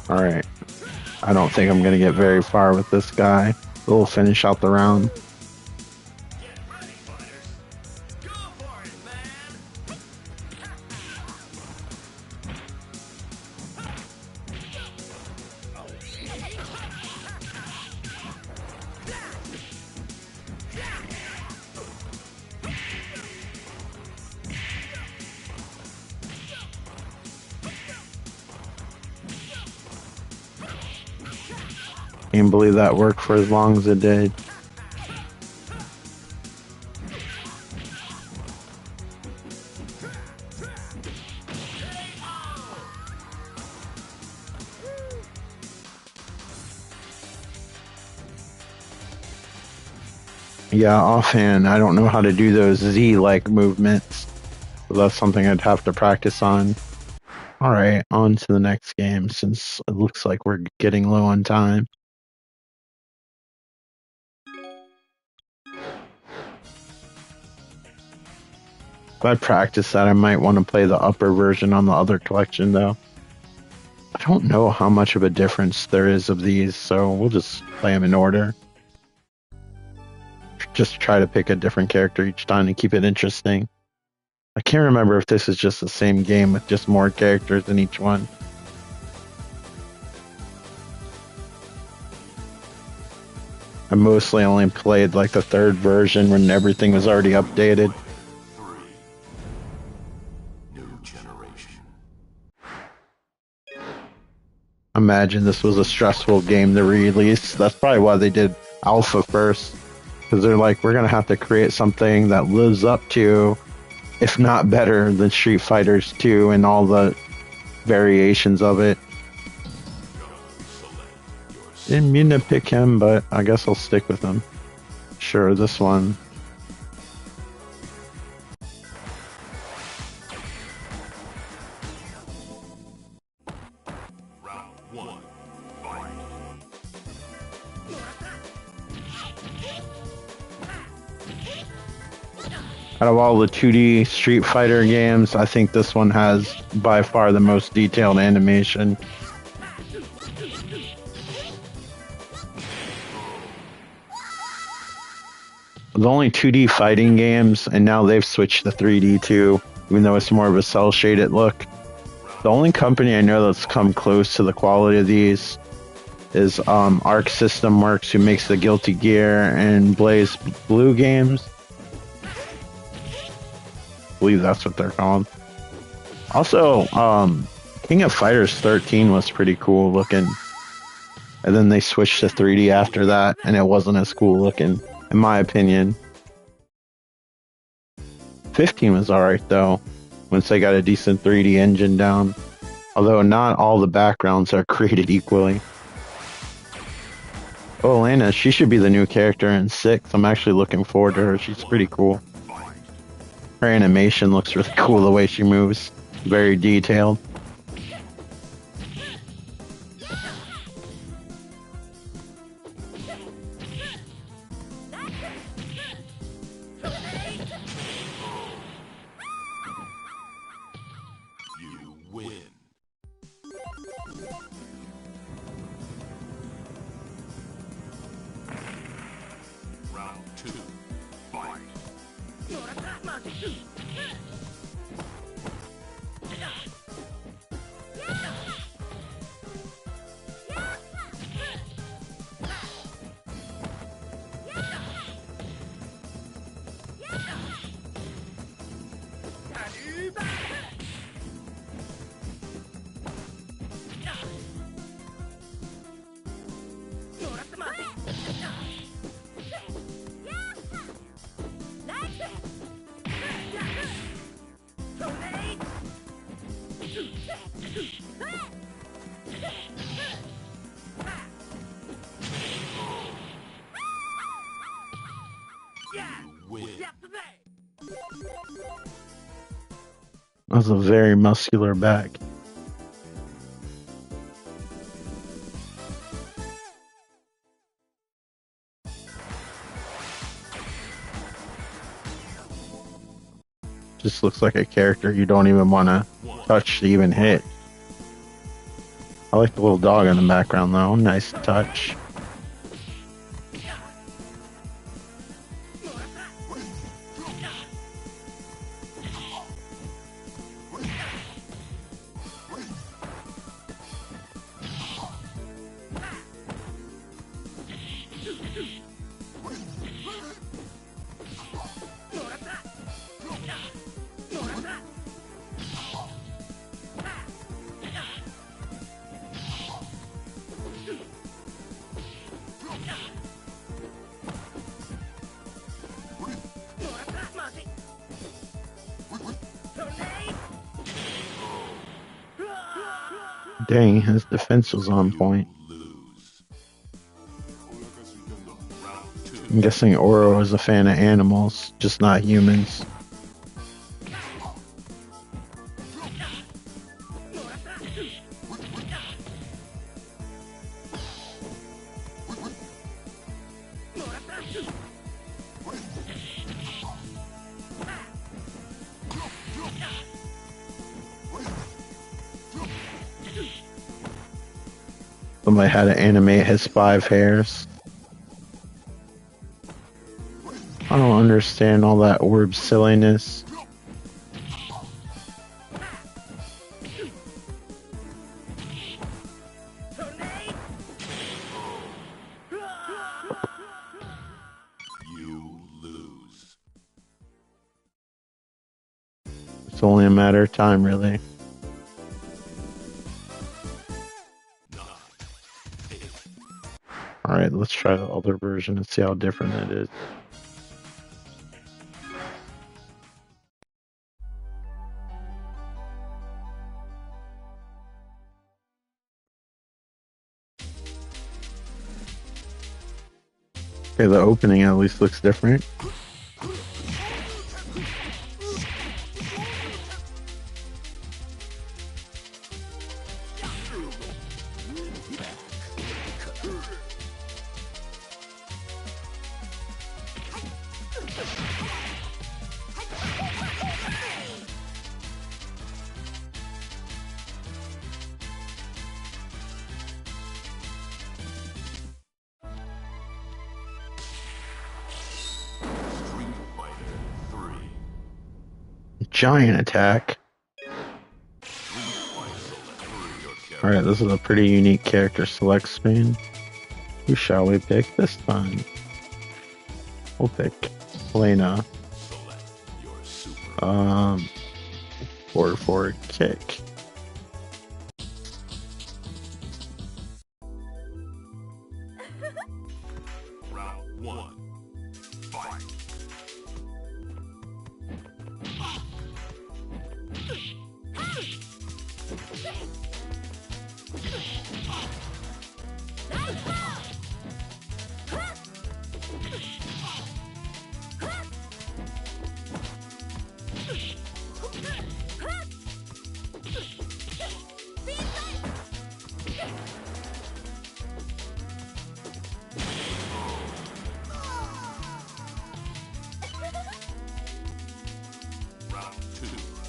Alright. I don't think I'm going to get very far with this guy. We'll finish out the round. Get ready, fighters. Go for it, man. Can't believe that worked for as long as it did. Yeah, offhand, I don't know how to do those Z-like movements. So that's something I'd have to practice on. Alright, on to the next game, since it looks like we're getting low on time. If I practice that, I might want to play the upper version on the other collection, though. I don't know how much of a difference there is of these, so we'll just play them in order. Just try to pick a different character each time to keep it interesting. I can't remember if this is just the same game with just more characters in each one. I mostly only played like the third version when everything was already updated. 3. New generation. Imagine this was a stressful game to release. That's probably why they did alpha first. Because they're like, we're going to have to create something that lives up to, if not better, than Street Fighters 2 and all the variations of it. Didn't mean to pick him, but I guess I'll stick with him. Sure, this one. Round 1. Fight. Out of all the 2D Street Fighter games, I think this one has by far the most detailed animation. The only 2D fighting games, and now they've switched to 3D too, even though it's more of a cel-shaded look. The only company I know that's come close to the quality of these is Arc System Works, who makes the Guilty Gear and Blaze Blue games. I believe that's what they're called. Also, King of Fighters 13 was pretty cool looking. And then they switched to 3D after that, and it wasn't as cool looking, in my opinion. 15 was alright though. once they got a decent 3D engine down. Although not all the backgrounds are created equally. Oh, Elena, she should be the new character in 6. I'm actually looking forward to her. She's pretty cool. Her animation looks really cool, the way she moves. Very detailed. You win. Round 2. Fight. That's a very muscular back. Just looks like a character you don't even want to touch to even hit. I like the little dog in the background though. Nice touch. Dang, his defense was on point. I'm guessing Oro is a fan of animals, just not humans. Somebody had to animate his 5 hairs. I don't understand all that orb silliness. You lose. It's only a matter of time, really. Alright, let's try the other version and see how different it is. Okay, the opening at least looks different. Giant attack. Alright, this is a pretty unique character select screen. Who shall we pick this time? We'll pick Elena. Forward kick. Round 1. Fight.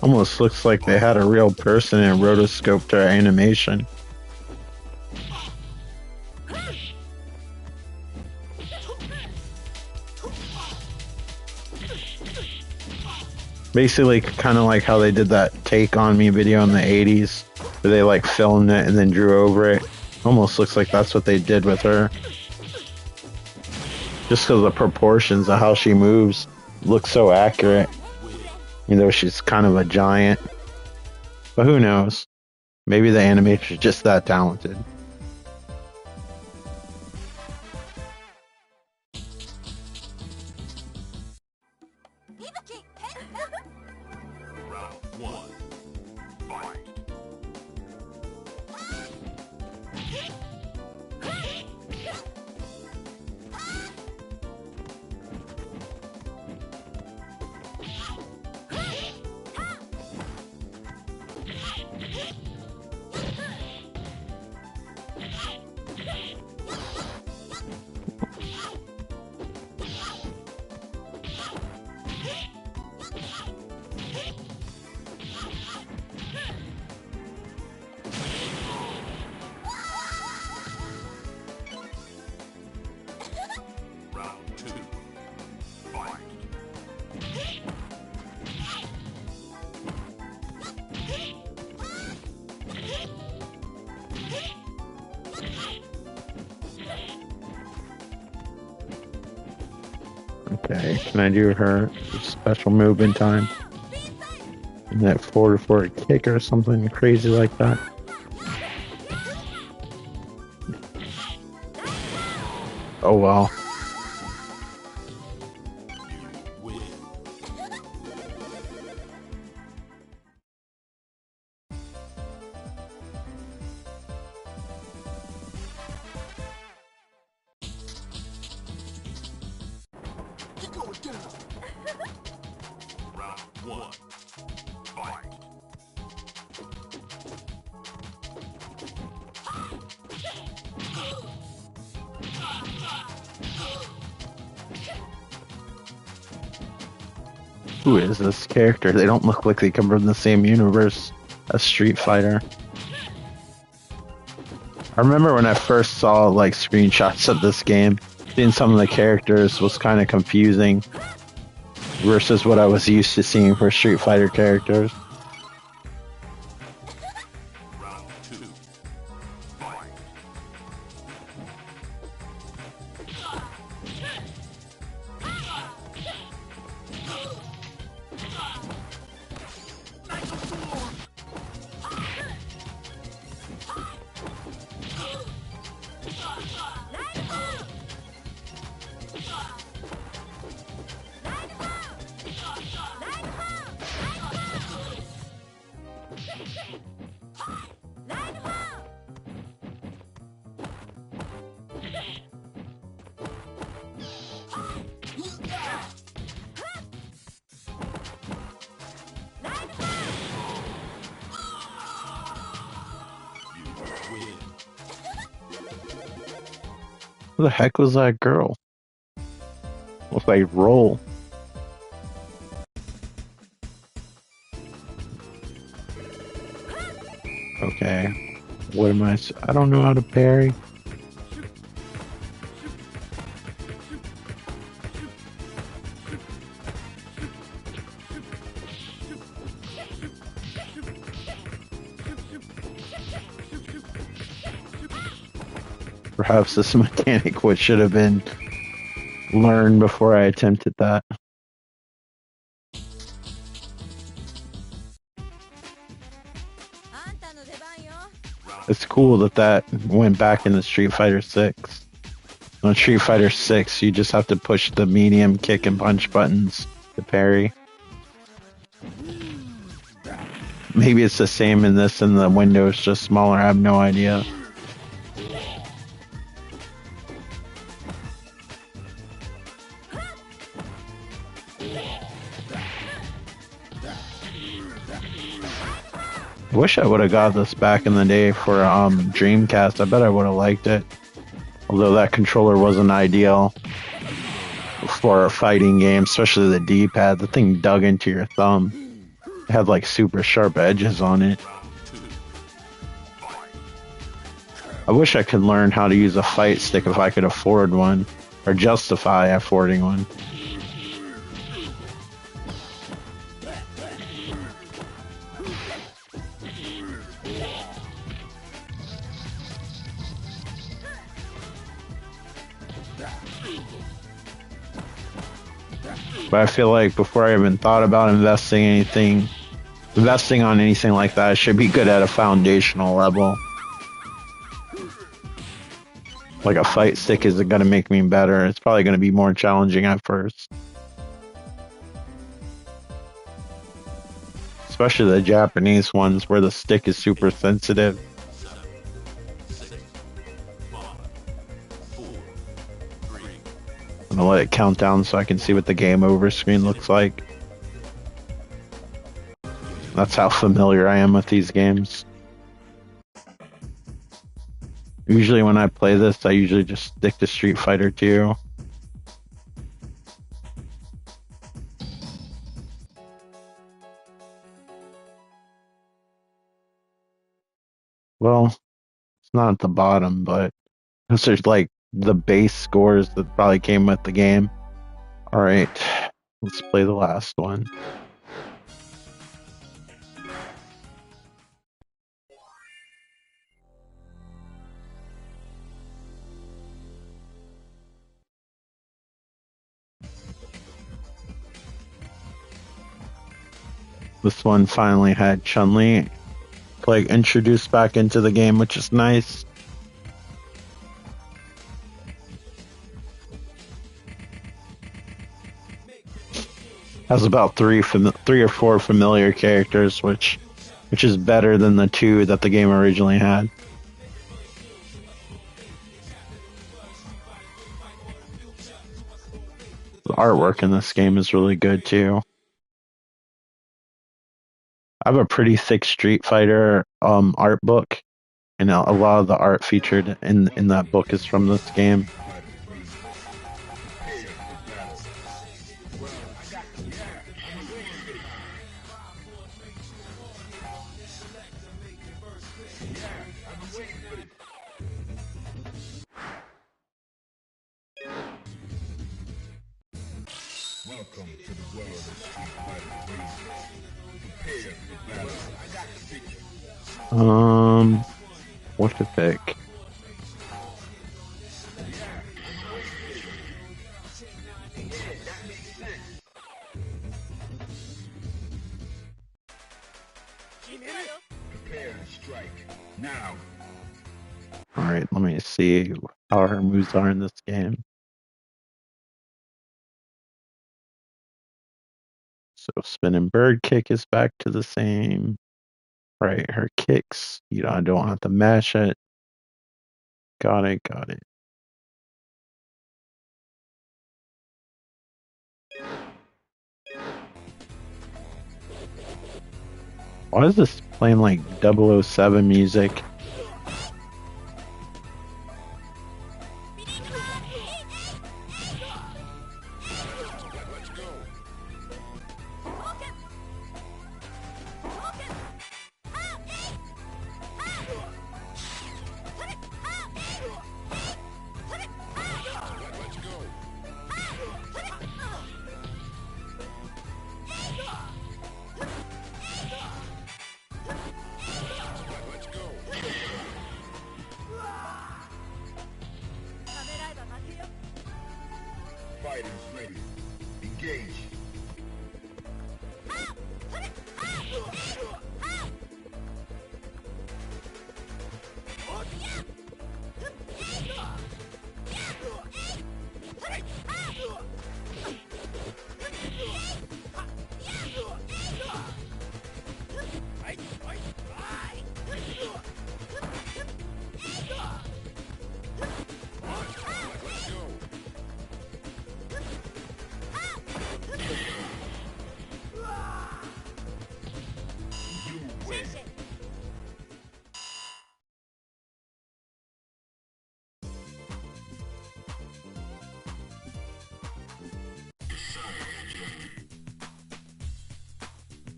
Almost looks like they had a real person and rotoscoped their animation. Basically, kind of like how they did that Take On Me video in the 80s, where they like filmed it and then drew over it. Almost looks like that's what they did with her. Just because the proportions of how she moves look so accurate. You know, she's kind of a giant. But who knows? Maybe the animator's just that talented. Round one. Fight. Round two. Fight. Okay, can I do her special move in time? And that forward kick or something crazy like that? Oh well. Win. Round one. Fight. Who is this character? They don't look like they come from the same universe as Street Fighter. I remember when I first saw like screenshots of this game, seeing some of the characters was kind of confusing versus what I was used to seeing for Street Fighter characters. Round two. Fight. Win. Who the heck was that girl? Looks like Roll. Okay. What am I don't know how to parry. Perhaps this mechanic what should have been learned before I attempted that. It's cool that that went back into Street Fighter 6. On Street Fighter 6, you just have to push the medium kick and punch buttons to parry. Maybe it's the same in this and the window is just smaller, I have no idea. I wish I would have got this back in the day for Dreamcast. I bet I would have liked it. Although that controller wasn't ideal for a fighting game, especially the D-pad. The thing dug into your thumb. It had like super sharp edges on it. I wish I could learn how to use a fight stick if I could afford one, or justify affording one. But I feel like before I even thought about investing on anything like that, I should be good at a foundational level. Like a fight stick isn't going to make me better. It's probably going to be more challenging at first. Especially the Japanese ones where the stick is super sensitive. I'm gonna let it count down so I can see what the game over screen looks like. That's how familiar I am with these games. Usually when I play this, I usually just stick to Street Fighter 2. Well, it's not at the bottom, but those are like the base scores that probably came with the game. Alright, let's play the last one. This one finally had Chun-Li like introduced back into the game, which is nice. Has about three or four familiar characters, which is better than the two that the game originally had. The artwork in this game is really good too. I have a pretty thick Street Fighter art book, and a lot of the art featured in that book is from this game. Welcome to the world of Street Fighter. Prepare for battle. What to pick? Prepare to strike now. Alright, let me see how her moves are in this game. So spinning bird kick is back to the same. Right, her kicks. I don't have to mash it. Got it. Why is this playing like 007 music? Fighters ready. Engage.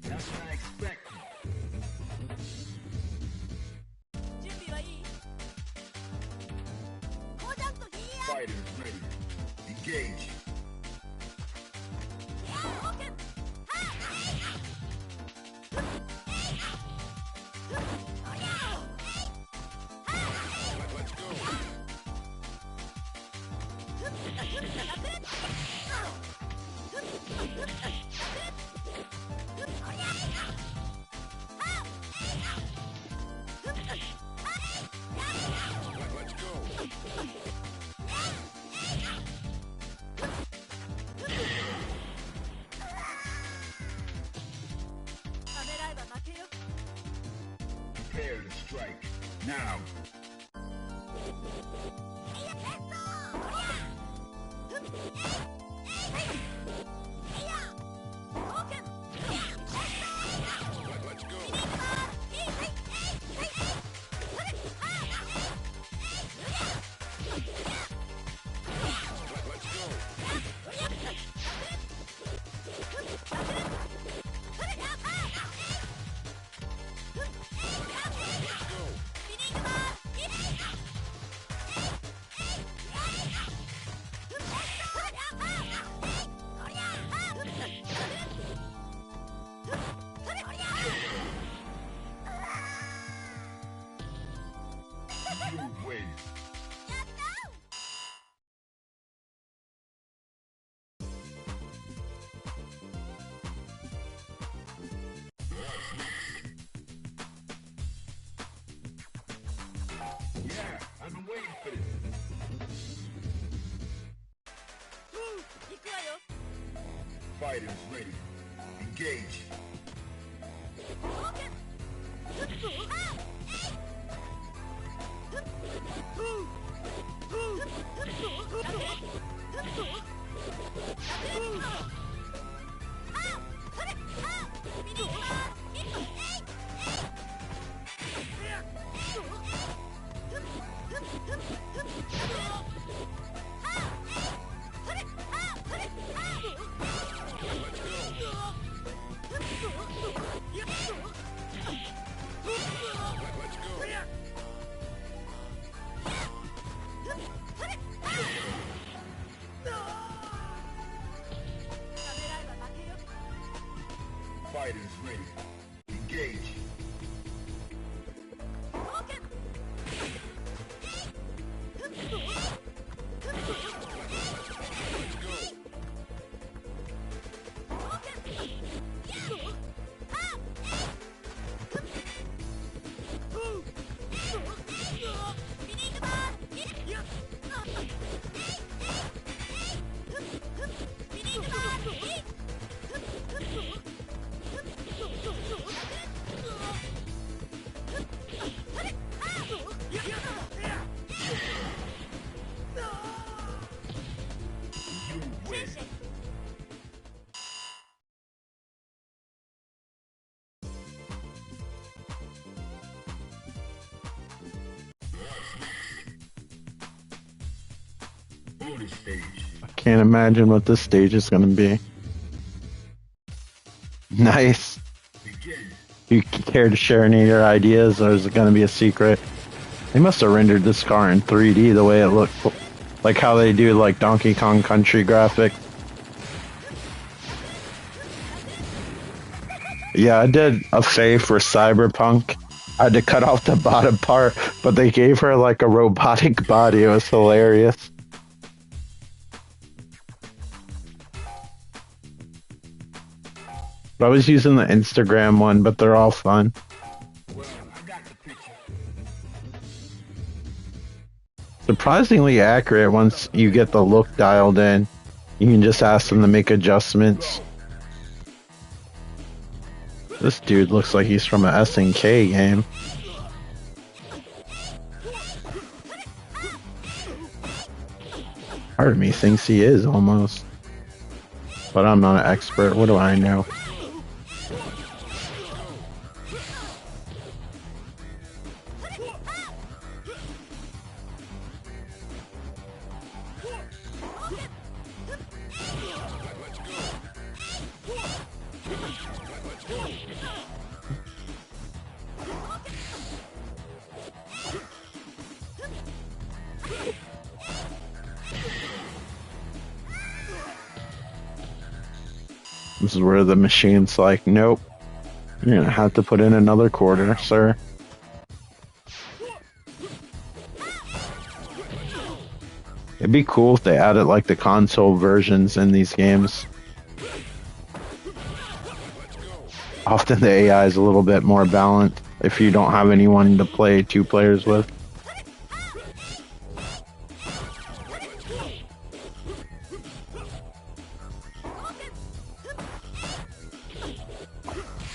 That's what I expected. Fighters ready. Engage. Let's go. Let's go. Prepare to strike. Now. Let's go. Let's go. Let's go. You win. Yeah, I've been waiting for this. Fighters ready. Engage. Let's go. Fighters ready. Engage. Let's go. You win. Bonus stage. Can't imagine what this stage is gonna be. Nice. Begin. Do you care to share any of your ideas, or is it gonna be a secret? They must have rendered this car in 3D the way it looked, like how they do like Donkey Kong Country graphic. Yeah, I did a fave for Cyberpunk. I had to cut off the bottom part, but they gave her like a robotic body. It was hilarious. I was using the Instagram one, but they're all fun. Well, I got the picture. Surprisingly accurate once you get the look dialed in. You can just ask them to make adjustments. This dude looks like he's from a SNK game. Part of me thinks he is almost. But I'm not an expert. What do I know? This is where the machine's like, nope, you're gonna have to put in another quarter, sir. It'd be cool if they added like the console versions in these games. Often the AI is a little bit more balanced if you don't have anyone to play 2 players with.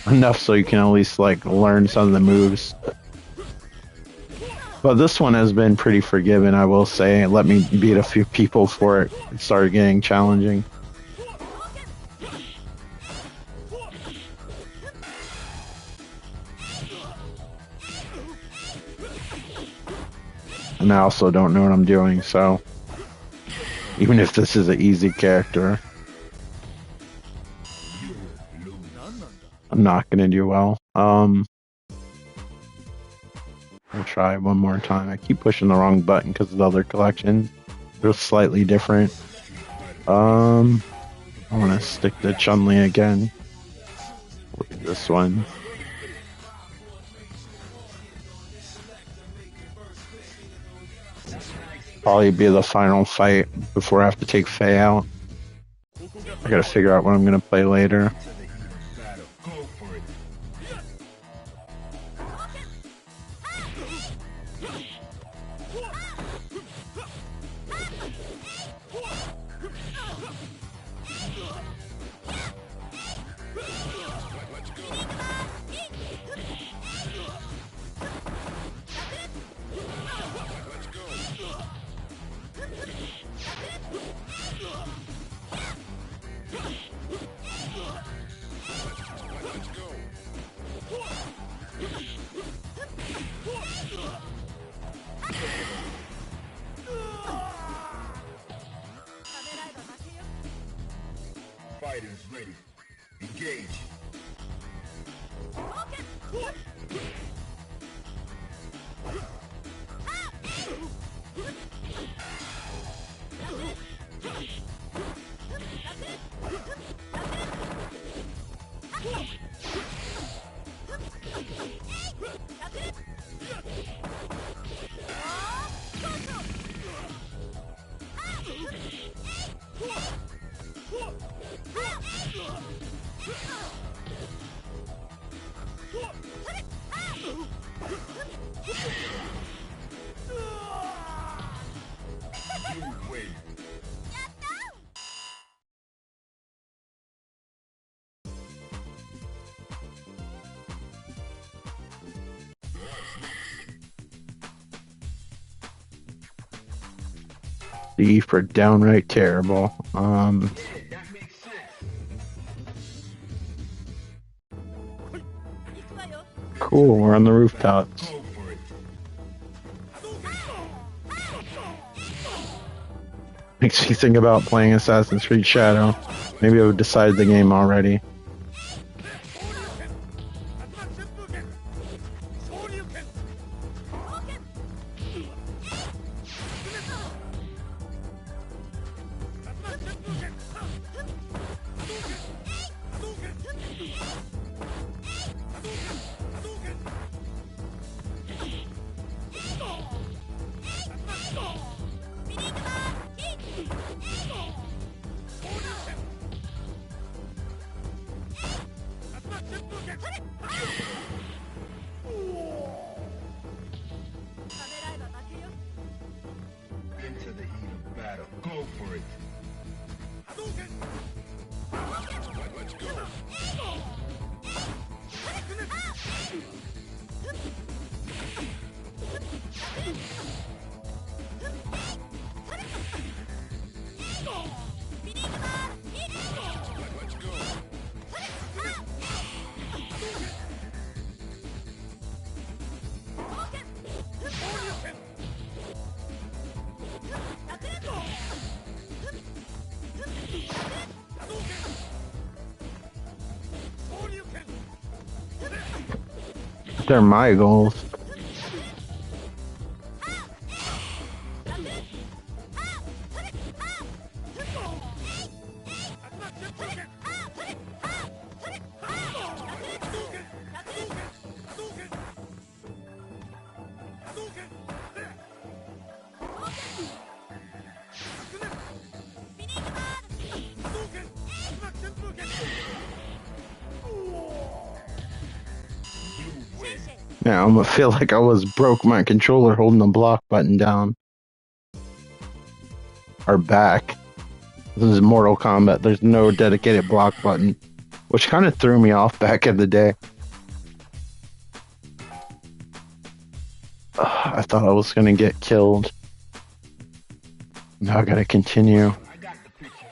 Enough so you can at least like learn some of the moves. But this one has been pretty forgiving, I will say. Let me beat a few people before it started getting challenging. And I also don't know what I'm doing, so even if this is an easy character, I'm not gonna do well. I'll try one more time. I keep pushing the wrong button because of the other collection. They're slightly different. I want to stick to Chun-Li again. Look at this one. Probably be the final fight before I have to take Faye out. I gotta figure out what I'm gonna play later. Fighters ready. Engage. D for downright terrible. Cool, we're on the rooftops. Makes me think about playing Assassin's Creed Shadow. Maybe I've decided the game already. Into the heat of battle. Go for it. Let's go. They're my goals. Yeah, I'm gonna feel like I was broke my controller holding the block button down. Or back. This is Mortal Kombat. There's no dedicated block button, which kind of threw me off back in the day. I thought I was gonna get killed. Now I gotta continue. I got the picture.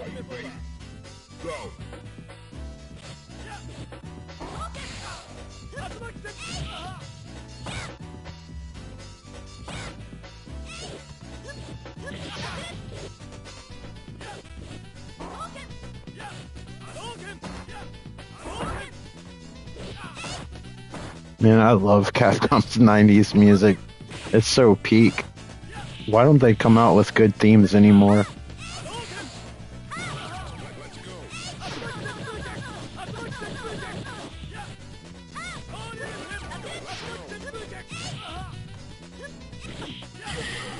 Are you ready? Go. Man, I love Capcom's 90s music. It's so peak. Why don't they come out with good themes anymore? Let's go.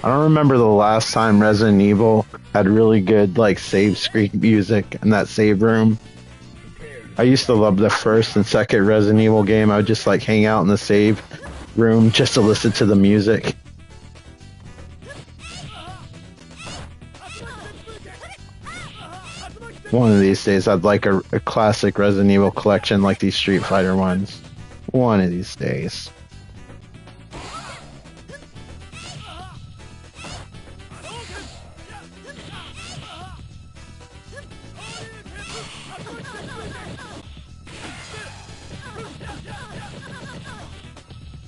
I don't remember the last time Resident Evil had really good like save screen music in that save room. I used to love the first and second Resident Evil game. I would just like hang out in the save room just to listen to the music. One of these days I'd like a classic Resident Evil collection like these Street Fighter ones. One of these days.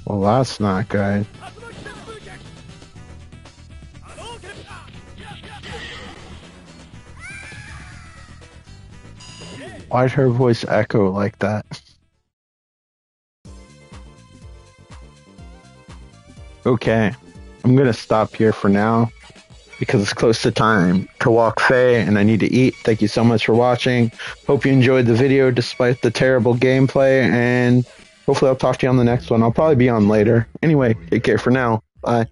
Well, that's not good. Why'd her voice echo like that? Okay, I'm gonna stop here for now because it's close to time to walk Faye and I need to eat. Thank you so much for watching. Hope you enjoyed the video despite the terrible gameplay, and hopefully I'll talk to you on the next one. I'll probably be on later. Anyway, take care for now. Bye.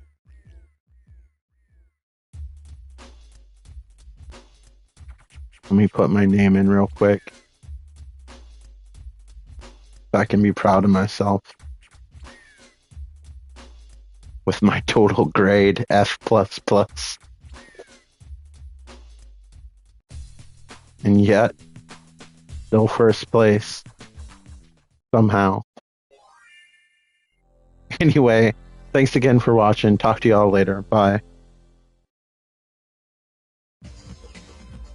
Let me put my name in real quick. So I can be proud of myself. With my total grade, F++. And yet, still first place. Somehow. Anyway, thanks again for watching. Talk to y'all later. Bye.